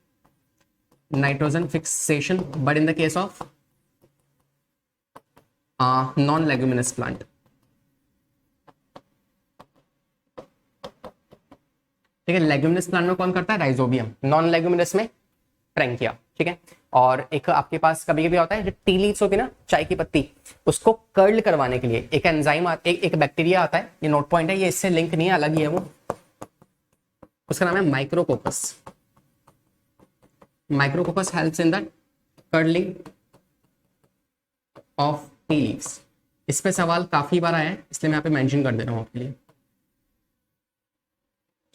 nitrogen fixation, but in the case of non leguminous plant. ठीक है, लेग्यूमिनस प्लांट में कौन करता है? राइजोबियम। नॉन लेग्यूमिनस में फ्रैंकिया। ठीक है, और एक आपके पास कभी कभी होता है जो टी लीव्स होती है ना, चाय की पत्ती, उसको कर्ल करवाने के लिए एक एंजाइम एक बैक्टीरिया आता है। ये नोट पॉइंट है, ये इससे लिंक नहीं है, अलग ही है वो। उसका नाम है micrococcus. Micrococcus helps in the curling of tea leaves. इस पे सवाल काफी बार आया है, इसलिए मैं यहाँ पे मेंशन कर दे रहा हूँ आपके लिए।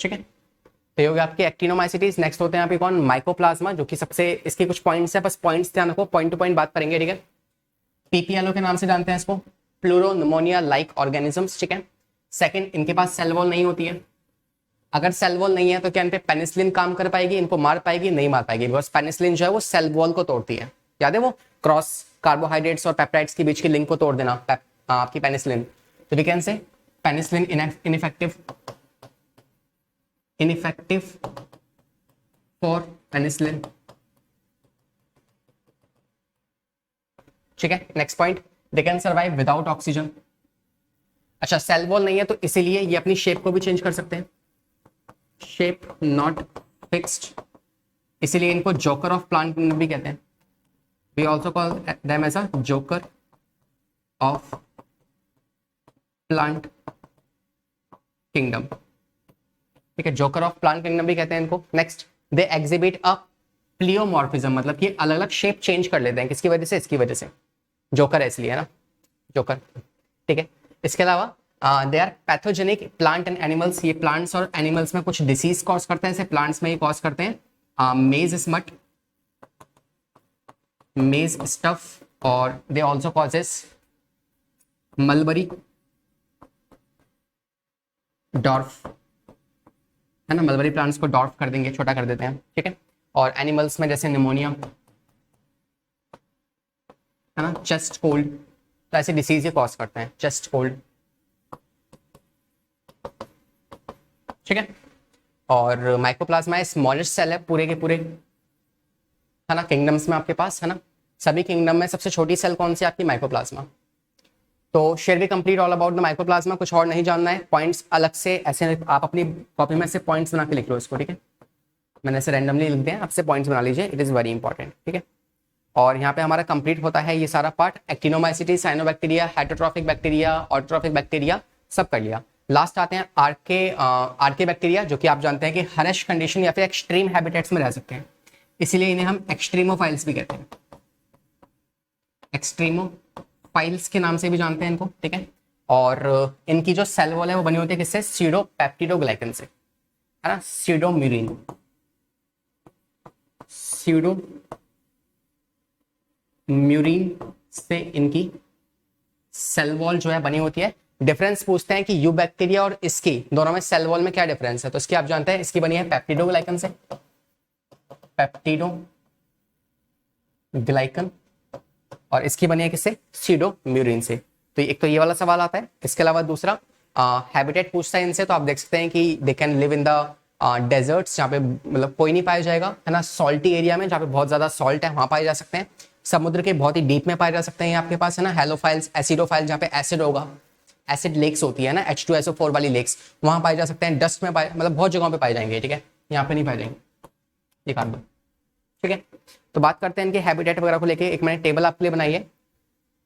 ठीक है, तो ये हो गया आपके एक्टिनोमाइसिटीज। नेक्स्ट होते हैं यहाँ पे कौन? माइकोप्लाज्मा, जो कि सबसे, इसके कुछ पॉइंट्स है, बस पॉइंट्स ध्यान रखो, पॉइंट टू पॉइंट बात करेंगे। ठीक है, पीपीएलओ के नाम से जानते हैं इसको, प्लूरो निमोनिया लाइक ऑर्गेनिजम्स। ठीक है, सेकंड, इनके पास सेल वॉल नहीं होती है। अगर सेल वॉल नहीं है तो क्या इन पे पेनिसिलिन काम कर पाएगी? इनको मार पाएगी? नहीं मार पाएगी, बिकॉज पेनिसिलिन जो है वो सेल वॉल को तोड़ती है। याद है वो क्रॉस कार्बोहाइड्रेट्स और पेप्टाइड्स के बीच की लिंक को तोड़ देना, आपकी पेनिसिलिन, तो we can say penicillin ineffective for penicillin. ठीक है, next point, they can survive without oxygen. अच्छा, सेल वॉल नहीं है तो इसीलिए ये अपनी शेप को भी चेंज कर सकते हैं, शेप नॉट फिक्स्ड, इसीलिए इनको जोकर ऑफ प्लांट भी कहते हैं। We also call them as a joker of plant kingdom. ठीक है, जोकर ऑफ प्लांट किंगडम भी कहते हैं इनको। नेक्स्ट, दे एग्जिबिट अ प्लियोमॉर्फिज्म, मतलब कि अलग अलग शेप चेंज कर लेते हैं, किसकी वजह से, इसकी वजह से, जोकर है इसलिए, है ना, जोकर। ठीक है, इसके अलावा they are pathogenic plant and animals, ये प्लांट्स और एनिमल्स में कुछ डिसीज कॉज करते हैं, जैसे प्लांट्स में ये कॉज करते हैं मेज स्मट, मेज स्टफ, और they also causes mulberry dwarf, है ना, मलबरी प्लांट्स को डॉर्फ कर देंगे, छोटा कर देते हैं। ठीक है, और एनिमल्स में जैसे निमोनिया, है ना, चेस्ट कोल्ड, तो ऐसे डिसीज ये कॉज करते हैं, चेस्ट कोल्ड। ठीक है, और माइकोप्लाज्मा स्मॉलेस्ट सेल है पूरे के पूरे, है ना, किंगडम्स में आपके पास, है ना, सभी किंगडम में सबसे छोटी सेल कौन सी आपकी, माइकोप्लाज्मा। तो share we complete all about the mycoplasma, कुछ और नहीं जानना है, पॉइंट्स अलग से ऐसे आप अपनी कॉपी में से पॉइंट्स बना के लिख लो इसको। ठीक है, मैंने ऐसे रैंडमली लिख दिया, आपसे पॉइंट्स बना लीजिए, इट इज़ वेरी इंपॉर्टेंट। ठीक है, और यहाँ पे हमारा कंप्लीट होता है ये सारा part, actinomycetes, cyanobacteria, heterotrophic bacteria, autotrophic bacteria, सब कर लिया। लास्ट आते हैं आर्के बैक्टीरिया, जो कि आप जानते हैं कि हरेश कंडीशन या फिर एक्सट्रीम हैबिटेट्स में रह सकते हैं, इसीलिए इन्हें हम एक्सट्रीमोफाइल्स भी कहते हैं, एक्सट्रीमोफाइल्स के नाम से भी जानते हैं इनको। ठीक है, और इनकी जो सेल वॉल है वो बनी होती है किससे, स्यूडोपेप्टिडोग्लाइकन से, है ना, स्यूडोम्यूरिन, म्यूरिन से इनकी सेल वॉल जो है बनी होती है। डिफरेंस पूछते हैं कि यू बैक्टीरिया और इसकी दोनों में सेल वॉल में क्या डिफरेंस है, तो इसकी आप जानते हैं, इसकी बनी है पेप्टिडोग्लाइकन से, पेप्टिडोग्लाइकन, और इसकी बनी है किससे, स्यूडोम्यूरिन से। तो एक तो ये वाला सवाल आता है। इसके अलावा दूसरा हैबिटेट पूछता है इनसे, तो आप देख सकते हैं कि they can live in the deserts, जहाँ पे मतलब कोई नहीं पाया जाएगा, है ना, सॉल्टी एरिया में जहाँ पे बहुत ज्यादा सॉल्ट है वहां पाए जा सकते हैं, समुद्र के बहुत ही डीप में पाए जा सकते हैं, आपके पास, है ना, हेलोफाइल्स, एसिडोफाइल जहाँ पे एसिड होगा, एसिड लेक्स होती है ना, H2SO4 वाली लेक्स, वहां पाए जा सकते हैं, डस्ट में पाए, मतलब बहुत जगहों पे पाए जाएंगे। ठीक है, यहाँ पे नहीं पाए जाएंगे, ये काट दो। ठीक है, तो बात करते हैं इनके हैबिटेट वगैरह को लेके, एक मैंने टेबल आपके लिए बनाई है।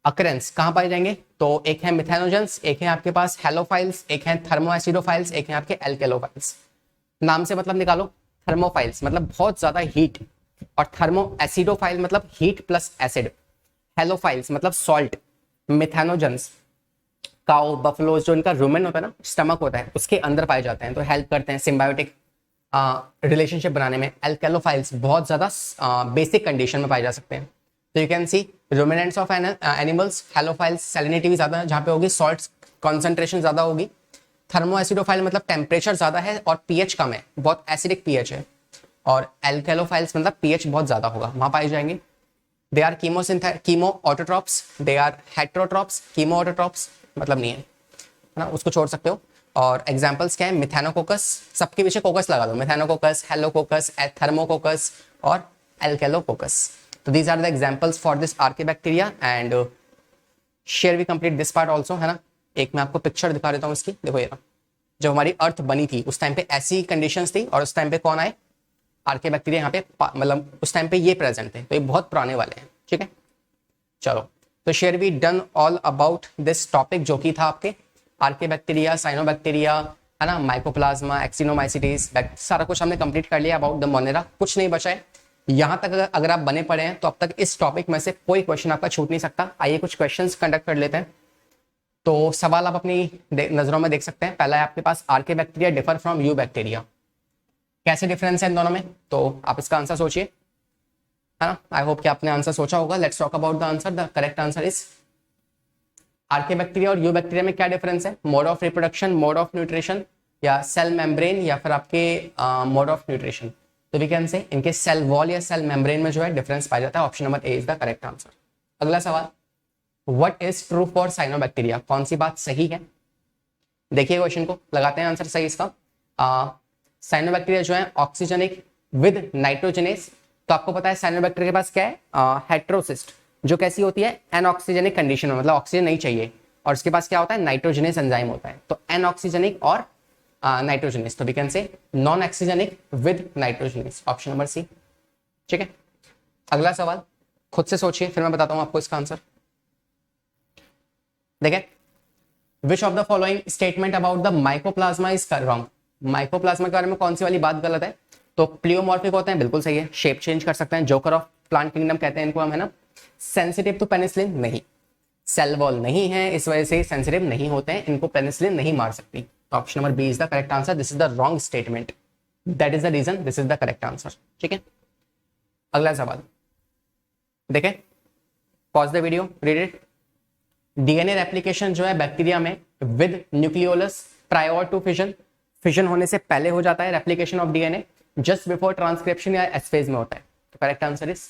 अकरेंस कहाँ पाए जाएंगे, तो एक है मिथेनोजेंस, एक है आपके पास हेलोफाइल्स, एक है थर्मोएसिडोफाइल्स, एक है आपके एल्केलोफाइल्स। नाम से मतलब निकालो, थर्मोफाइल्स मतलब बहुत ज्यादा हीट, और थर्मोएसिडोफाइल मतलब हीट प्लस एसिड, हेलोफाइल्स मतलब सॉल्ट, मिथेनोजेंस काउ बफलोज जो इनका रूमेन होता है ना, स्टमक होता है, उसके अंदर पाए जाते हैं, तो हेल्प करते हैं सिम्बायोटिक रिलेशनशिप बनाने में। एल्केलोफाइल्स बहुत ज्यादा बेसिक कंडीशन में पाए जा सकते हैं, तो you can see ruminants of animals, halophiles salinity भी ज्यादा है, जहाँ पे होगी सॉल्ट कॉन्सेंट्रेशन ज्यादा होगी। थर्मोएसिडोफाइल मतलब टेम्परेचर ज्यादा है और पीएच कम है, बहुत एसिडिक पीएच है, और एल्केलोफाइल्स मतलब पीएच बहुत ज्यादा होगा, वहां पाए जाएंगे। They are chemoautotrophs, they are heterotrophs, chemoautotrophs मतलब नहीं है ना, उसको छोड़ सकते हो। और एग्जांपल्स क्या है, मिथेनोकोकस, सबके पीछे कोकस लगा दो, मिथेनोकोकस, हेलोकोकस, थर्मोकोकस और एल्केलोकोकस। तो these are the examples for this archaebacteria, and share we complete this part also, है ना। एक मैं आपको पिक्चर दिखा देता हूँ इसकी, देखो ये जब हमारी अर्थ बनी थी उस टाइम पे ऐसी कंडीशंस थी, और उस टाइम पे कौन आए, आर्के बैक्टीरिया यहाँ पे, मतलब उस टाइम पे ये प्रेजेंट थे, तो ये बहुत पुराने वाले हैं। ठीक है, चलो, तो share we done all about this topic, जो कि था आपके आर्के बैक्टीरिया, साइनोबैक्टीरिया, है ना, माइकोप्लाज्मा, एक्टिनोमाइसिटीज, सारा कुछ हमने कंप्लीट कर लिया अबाउट द मोनेरा, कुछ नहीं बचा है। यहाँ तक अगर आप बने पड़े हैं तो अब तक इस टॉपिक में से कोई क्वेश्चन आपका छूट नहीं सकता। आइए कुछ क्वेश्चंस कंडक्ट कर लेते हैं। तो सवाल आप अपनी नजरों में देख सकते हैं। पहला है आपके पास, archaebacteria differ from eubacteria, कैसे डिफरेंस है इन दोनों में, तो आप इसका आंसर सोचिए, है ना। आई होप कि आपने आंसर सोचा होगा। Let's talk about the answer. The correct answer is, archaebacteria और यू बैक्टीरिया में क्या डिफरेंस है, mode of reproduction, mode of nutrition, या सेल मेम्ब्रेन, या फिर आपके मोड ऑफ न्यूट्रिशन। तो वी कैन से इनके सेल वॉल या सेल मेम्ब्रेन में जो है डिफरेंस पाया जाता है। Option number A is the correct answer. अगला सवाल, what is true for cyanobacteria, कौन सी बात सही है? देखिए क्वेश्चन को, लगाते हैं आंसर सही इसका। साइनोबैक्टीरिया जो है ऑक्सीजनिक विद नाइट्रोजनेस। तो आपको पता है साइनोबैक्टीरिया के पास क्या है, हेट्रोसिस्ट, जो कैसी होती है, एनऑक्सीजनिक कंडीशन में, मतलब ऑक्सीजन नहीं चाहिए, और उसके पास क्या होता है, नाइट्रोजनेस एंजाइम होता है। तो एनऑक्सीजनिक और नाइट्रोजनेस, तो we can say non oxygenic with nitrogenase, option number C. ठीक है, अगला सवाल खुद से सोचिए, फिर मैं बताता हूं आपको इसका आंसर। देखें, विच of the following statement about the mycoplasma is wrong. Mycoplasma के बारे में कौन सी वाली बात गलत है? तो प्लियोमॉर्फिक होते हैं, बिल्कुल सही है, शेप चेंज कर सकते हैं, जोकर ऑफ प्लांट किंगडम कहते हैं इनको हम, है ना। सेंसिटिव टू पेनिसिलिन, नहीं, सेल वॉल नहीं है, इस वजह से सेंसिटिव नहीं होते हैं, इनको पेनिसिलिन नहीं मार सकती। तो option number B is the correct answer, this is the wrong statement, that is the reason, this is the correct answer. ठीक है, अगला सवाल देखें, pause the video, read it. DNA replication जो है बैक्टीरिया में with nucleolus prior to fission, fission होने से पहले हो जाता है replication of DNA, just before transcription या एस फेज में होता है। तो correct answer is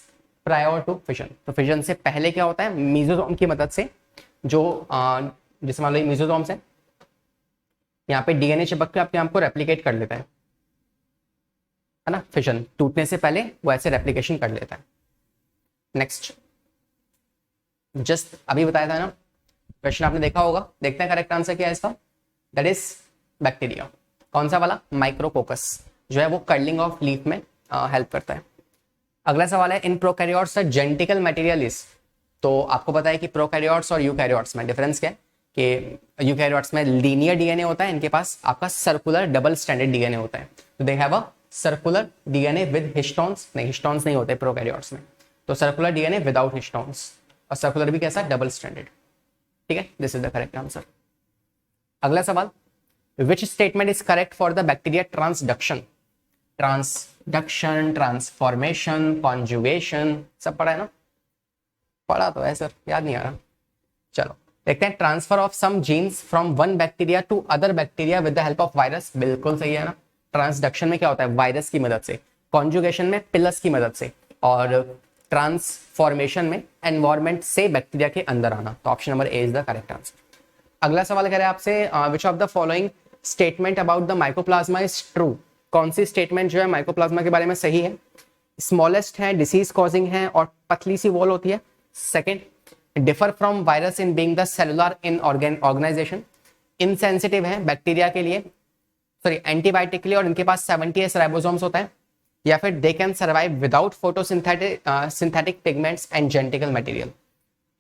prior to fission. तो फिजन से पहले क्या होता है, मीजोसोम की मदद से, जो जैसे मान लो मीजोसोम से यहाँ पे डीएनए चिपक के अपने आप को रेप्लिकेट कर लेता है ना, फिजन टूटने से पहले वो ऐसे रेप्लिकेशन कर लेता है। नेक्स्ट, जस्ट अभी बताया था ना, क्वेश्चन आपने देखा होगा, देखते हैं करेक्ट आंसर क्या है इसका, दैट इज बैक्टीरिया। कौन सा वाला, माइक्रोकोकस, जो है वो कर्लिंग ऑफ लीफ में हेल्प करता है। अगला सवाल है, in prokaryotes genetical material is. तो आपको पता है कि प्रोकैरियोट्स और यूकैरियोट्स में डिफरेंस क्या है, कि यूकैरियोट्स में लीनियर डीएनए होता है, इनके पास आपका सर्कुलर डबल स्ट्रैंडेड डीएनए होता है। तो दे have a circular DNA with histones, नहीं हिस्टोन्स नहीं होते प्रोकैरियोट्स में, तो सर्कुलर डीएनए विदाउट हिस्टोन्स, और सर्कुलर भी कैसा, डबल स्ट्रैंडेड। ठीक है, this is the correct answer. अगला सवाल, which statement is correct for the bacteria transduction. Transduction, transformation, conjugation, सब पढ़ा है ना? पढ़ा तो है सर, याद नहीं आ रहा। चलो देखते हैं, transfer of some genes from one bacteria to other bacteria with the help of virus, बिल्कुल सही है ना। ट्रांसडक्शन में क्या होता है, वायरस की मदद से, कॉन्जुगेशन में पिलस की मदद से, और ट्रांसफॉर्मेशन में एनवायरमेंट से बैक्टीरिया के अंदर आना। तो option number A is the correct answer. अगला सवाल कह रहे हैं आपसे, विच of the following statement about the mycoplasma is true. कौन सी स्टेटमेंट जो है माइकोप्लाज्मा के बारे में सही है? स्मॉलेस्ट है, डिसीज कॉजिंग है, और पतली सी वॉल होती है। Second, differ from virus in being the cellular in organization, insensitive है बैक्टीरिया के लिए, सॉरी एंटीबायोटिक के लिए, और इनके पास 70S राइबोसोम्स होता है। या फिर दे can survive without synthetic pigments and genetical material.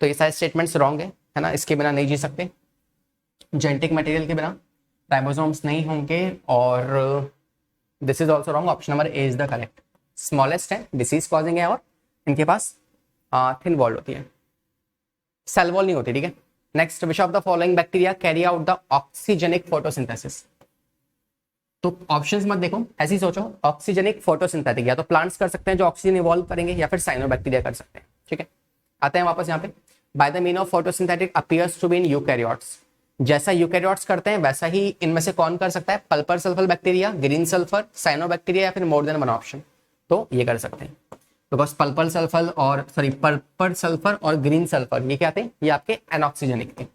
तो ये सारे स्टेटमेंट्स रॉन्ग है ना, इसके बिना नहीं जी सकते, जेनेटिक मटेरियल के बिना राइबोसोम्स नहीं होंगे, और this is also wrong, option number A is the correct. Smallest है, डिसीज कॉजिंग है, और इनके पास थिन वॉल होती है, सेल वॉल नहीं होती। ठीक है, next, which of the following bacteria carry out the oxygenic photosynthesis. तो ऑप्शंस मत देखो, ऐसे ही सोचो, ऑक्सीजनिक फोटोसिंथेटिक, या तो प्लांट्स कर सकते हैं जो ऑक्सीजन इवॉल्व करेंगे, या फिर साइनोबैक्टीरिया कर सकते हैं। ठीक है, आते हैं वापस यहाँ पे, by the mean of photosynthetic appears to be in eukaryotes. जैसा यूकैरियोट्स करते हैं वैसा ही इनमें से कौन कर सकता है, purple sulphur bacteria, green sulphur, cyanobacteria, या फिर मोर देन वन ऑप्शन। तो ये कर सकते हैं, बिकॉज पल्पर सल्फर और सॉरी पर्पल सल्फर और ग्रीन सल्फर ये क्या थे, ये आपके एनऑक्सीजनिक थे,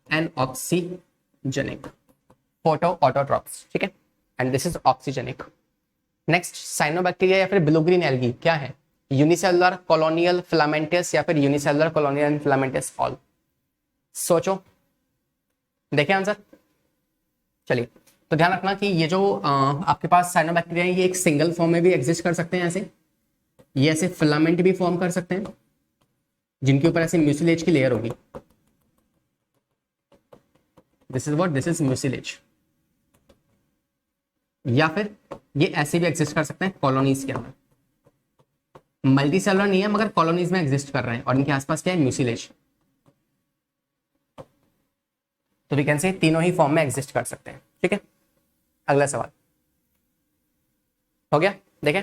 एनऑक्सीजनिक फोटो ऑटोट्रॉप्स। ठीक है, and this is oxygenic. Next, cyanobacteria या फिर ब्लू ग्रीन एल्गी क्या है, यूनिसेलुलर कॉलोनियल फिलामेंटस या फिर यूनिसेलुलर कॉलोनियल फिलामेंटस ऑल। सोचो, देखें आंसर। चलिए, तो ध्यान रखना कि ये जो आपके पास साइनोबैक्टीरिया है, ये एक सिंगल फॉर्म में भी एग्जिस्ट कर सकते हैं, ऐसे ये ऐसे फिलामेंट भी फॉर्म कर सकते हैं, जिनके ऊपर ऐसे म्यूसिलेज की लेयर होगी। This is what, this is mucilage. या फिर ये ऐसे भी एग्जिस्ट कर सकते हैं कॉलोनीज के अंदर, मल्टी सेलुलर नहीं है मगर कॉलोनीज में एग्जिस्ट कर रहे हैं, और इनके आसपास क्या है, म्यूसिलेज। तो वी कैन से तीनों ही फॉर्म में एग्जिस्ट कर सकते हैं। ठीक है, अगला सवाल हो गया। देखें,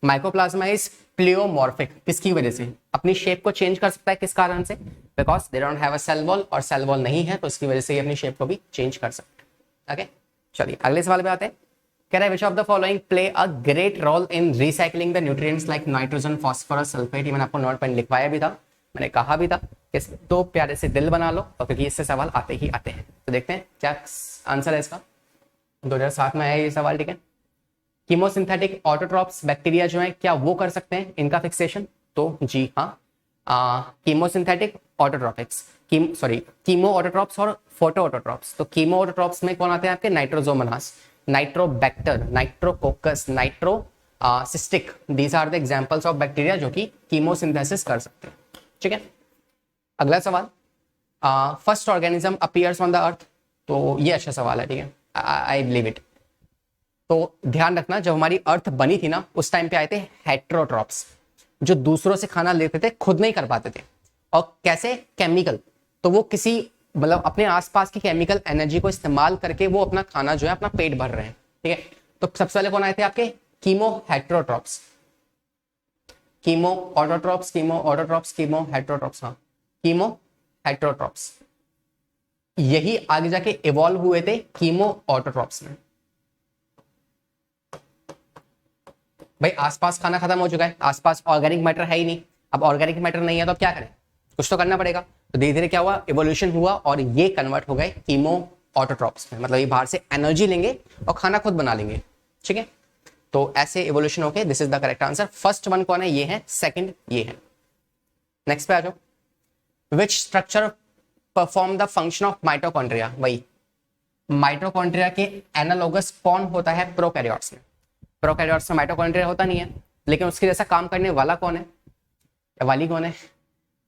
माइकोप्लाज्मा इज प्लियोमॉर्फिक, किसकी वजह से, अपनी शेप को चेंज कर सकता है, किस कारण से, because they don't have a cell wall, और सेल वॉल नहीं है, तो इसकी वजह से ये अपनी शेप को भी चेंज कर सकते हैं। ओके, चलिए अगले सवाल पे आते हैं। कह रहा है which of the following play a great role in recycling the nutrients like nitrogen, phosphorus, sulphate. ये मैंने आपको नोट पर लिखवाया भी था, मैंने कहा भी था कि दो प्यारे से दिल बना लो, और क्योंकि इससे सवाल आते ही आते हैं। तो देखते हैं क्या आंसर है इसका। 2007 में आया ये सवाल, ठीक है। कीमोसिंथेटिक ऑटोट्रॉप्स बैक्टीरिया जो है क्या वो कर सकते हैं इनका फिक्सेशन? तो जी हाँ, कीमोसिंथेटिक ऑटोट्रॉपिक्स, कीमो ऑटोट्रॉप्स और फोटो ऑटोट्रॉप्स। तो कीमो ऑटोट्रॉप्स में कौन आते हैं आपके? Nitrosomonas, Nitrobacter, Nitrococcus, Nitrocystis. These are the examples of bacteria जो कि कीमोसिंथेसिस कर सकते हैं, ठीक है। अगला सवाल, first organism appears on the earth. तो ये अच्छा सवाल है, ठीक है, आई बिलीव इट। तो ध्यान रखना, जब हमारी अर्थ बनी थी ना, उस टाइम पे आए थे हेट्रोट्रॉप्स, जो दूसरों से खाना लेते थे, खुद नहीं कर पाते थे। और कैसे? केमिकल। तो वो किसी मतलब अपने आसपास की केमिकल एनर्जी को इस्तेमाल करके वो अपना खाना जो है अपना पेट भर रहे हैं, ठीक है। तो सबसे पहले कौन आए थे आपके? Chemo heterotrophs, chemo autotrophs, chemo autotrophs, chemo heterotrophs. हाँ, कीमो हेट्रोट्रॉप्स, यही आगे जाके इवॉल्व हुए थे कीमो ऑटोट्रॉप्स में। भाई आसपास खाना खत्म हो चुका है, आसपास ऑर्गेनिक मैटर है ही नहीं। अब ऑर्गेनिक मैटर नहीं है तो अब क्या करें? कुछ तो करना पड़ेगा। तो धीरे धीरे क्या हुआ? इवोल्यूशन हुआ और ये कन्वर्ट हो गए कीमो ऑटोट्रॉप्स में। मतलब ये बाहर से एनर्जी लेंगे और खाना खुद बना लेंगे, ठीक है। तो ऐसे इवोल्यूशन होके this is the correct answer. First one कौन है? ये है। सेकंड ये है। नेक्स्ट पे आ जाओ। Which structure perform the function of mitochondria? वही माइटोकॉन्ड्रिया के एनालोगस कौन होता है प्रोकैरियोट्स में? प्रोकैरियोट्स में माइटोकॉन्ड्रिया होता नहीं है, लेकिन उसके जैसा काम करने वाला कौन है या वाली कौन है?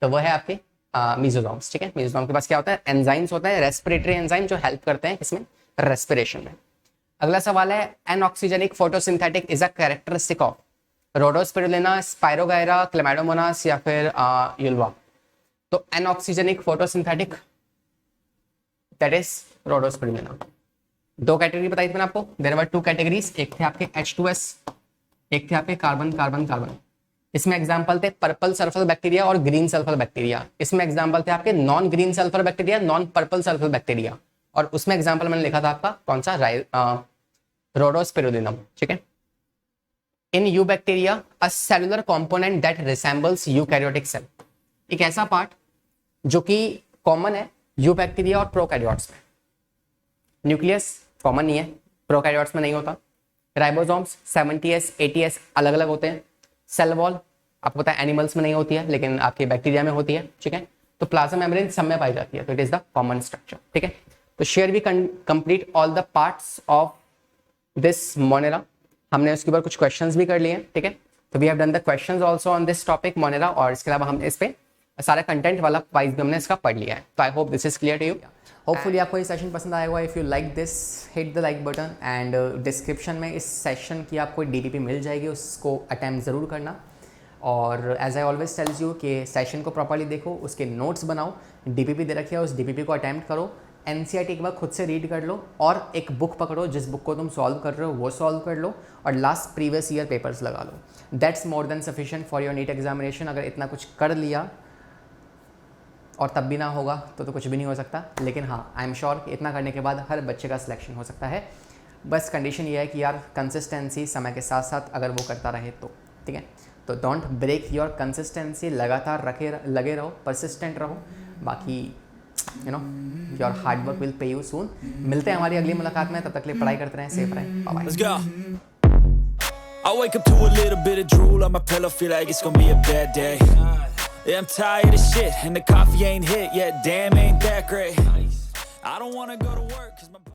तो वो है आपके मीजोसोम्स, ठीक है। मीजोसोम के पास क्या होता है? एंजाइम्स होता है, रेस्पिरेटरी एंजाइम जो हेल्प करते हैं इसमें रेस्पिरेशन में। अगला सवाल है, anoxygenic photosynthetic is a characteristic of Rhodospirulina, Spirogyra, Chlamydomonas या फिर युल्वा। तो anoxygenic photosynthetic that is Rhodospirulina. दो कैटेगरी बताई थी मैंने आपको, देयर वर टू कैटेगरीज, एक थे आपके H2S, एक थे आपके कार्बन कार्बन कार्बन। इसमें एग्जांपल थे पर्पल सल्फर बैक्टीरिया और ग्रीन सल्फर बैक्टीरिया। इसमें एग्जांपल थे आपके non green sulphur bacteria, non purple sulphur bacteria. और उसमें एग्जांपल मैंने लिखा था आपका कौन सा? रोडोस्पिरुलिनम, ठीक है। In eubacteria a cellular component that resembles eukaryotic cell, एक ऐसा पार्ट जो कि कॉमन है यू बैक्टीरिया और प्रोकैरियोट्स में। न्यूक्लियस कॉमन नहीं है, प्रोकैरियोट्स में नहीं होता। राइबोसोम्स 70S 80S अलग अलग होते हैं। सेल वॉल आपको पता है एनिमल्स में नहीं होती है, लेकिन आपके बैक्टीरिया में होती है, ठीक है। तो प्लाज्मा मेम्ब्रेन सब में पाई जाती है, तो it is the common structure, ठीक है। तो share we complete all the parts of this Monera. हमने उसके ऊपर कुछ क्वेश्चंस भी कर लिए हैं, ठीक है। तो we have done the questions also on this topic Monera, और इसके अलावा हमने इस पे सारा कंटेंट वाला वाइज भी हमने इसका पढ़ लिया है। तो I hope this is clear to you. Hopefully आपको ये सेशन पसंद आया होगा। If you like this hit the like button, and description में इस सेशन की आपको DPP मिल जाएगी, उसको अटैम्प्ट ज़रूर करना। और as I always tells you कि सेशन को प्रॉपर्ली देखो, उसके नोट्स बनाओ, DPP दे रखी है उस DPP को अटैम्प्ट करो, NCERT एक बार खुद से रीड कर लो, और एक बुक पकड़ो जिस बुक को तुम सॉल्व कर रहे हो वो सॉल्व कर लो, और लास्ट प्रीवियस ईयर पेपर्स लगा लो। That's more than sufficient for your NEET examination. अगर इतना कुछ कर लिया और तब भी ना होगा तो कुछ भी नहीं हो सकता। लेकिन हाँ, आई एम श्योर कि इतना करने के बाद हर बच्चे का सिलेक्शन हो सकता है। बस कंडीशन ये है कि यार कंसिस्टेंसी समय के साथ साथ अगर वो करता रहे तो, ठीक है। तो डोंट ब्रेक योर कंसिस्टेंसी, लगातार लगे रहो, परसिस्टेंट रहो। बाकी you know your hard work will pay you soon. मिलते हैं हमारी अगली मुलाकात में, तब तक के लिए पढ़ाई करते रहें, सेफ रहें, bye bye. I wake up to a little bit of drool on my pillow, feel like it's gonna be a bad day. Yeah, I'm tired of shit, and the coffee ain't hit yet, damn ain't that great. I don't wanna go to work 'cause my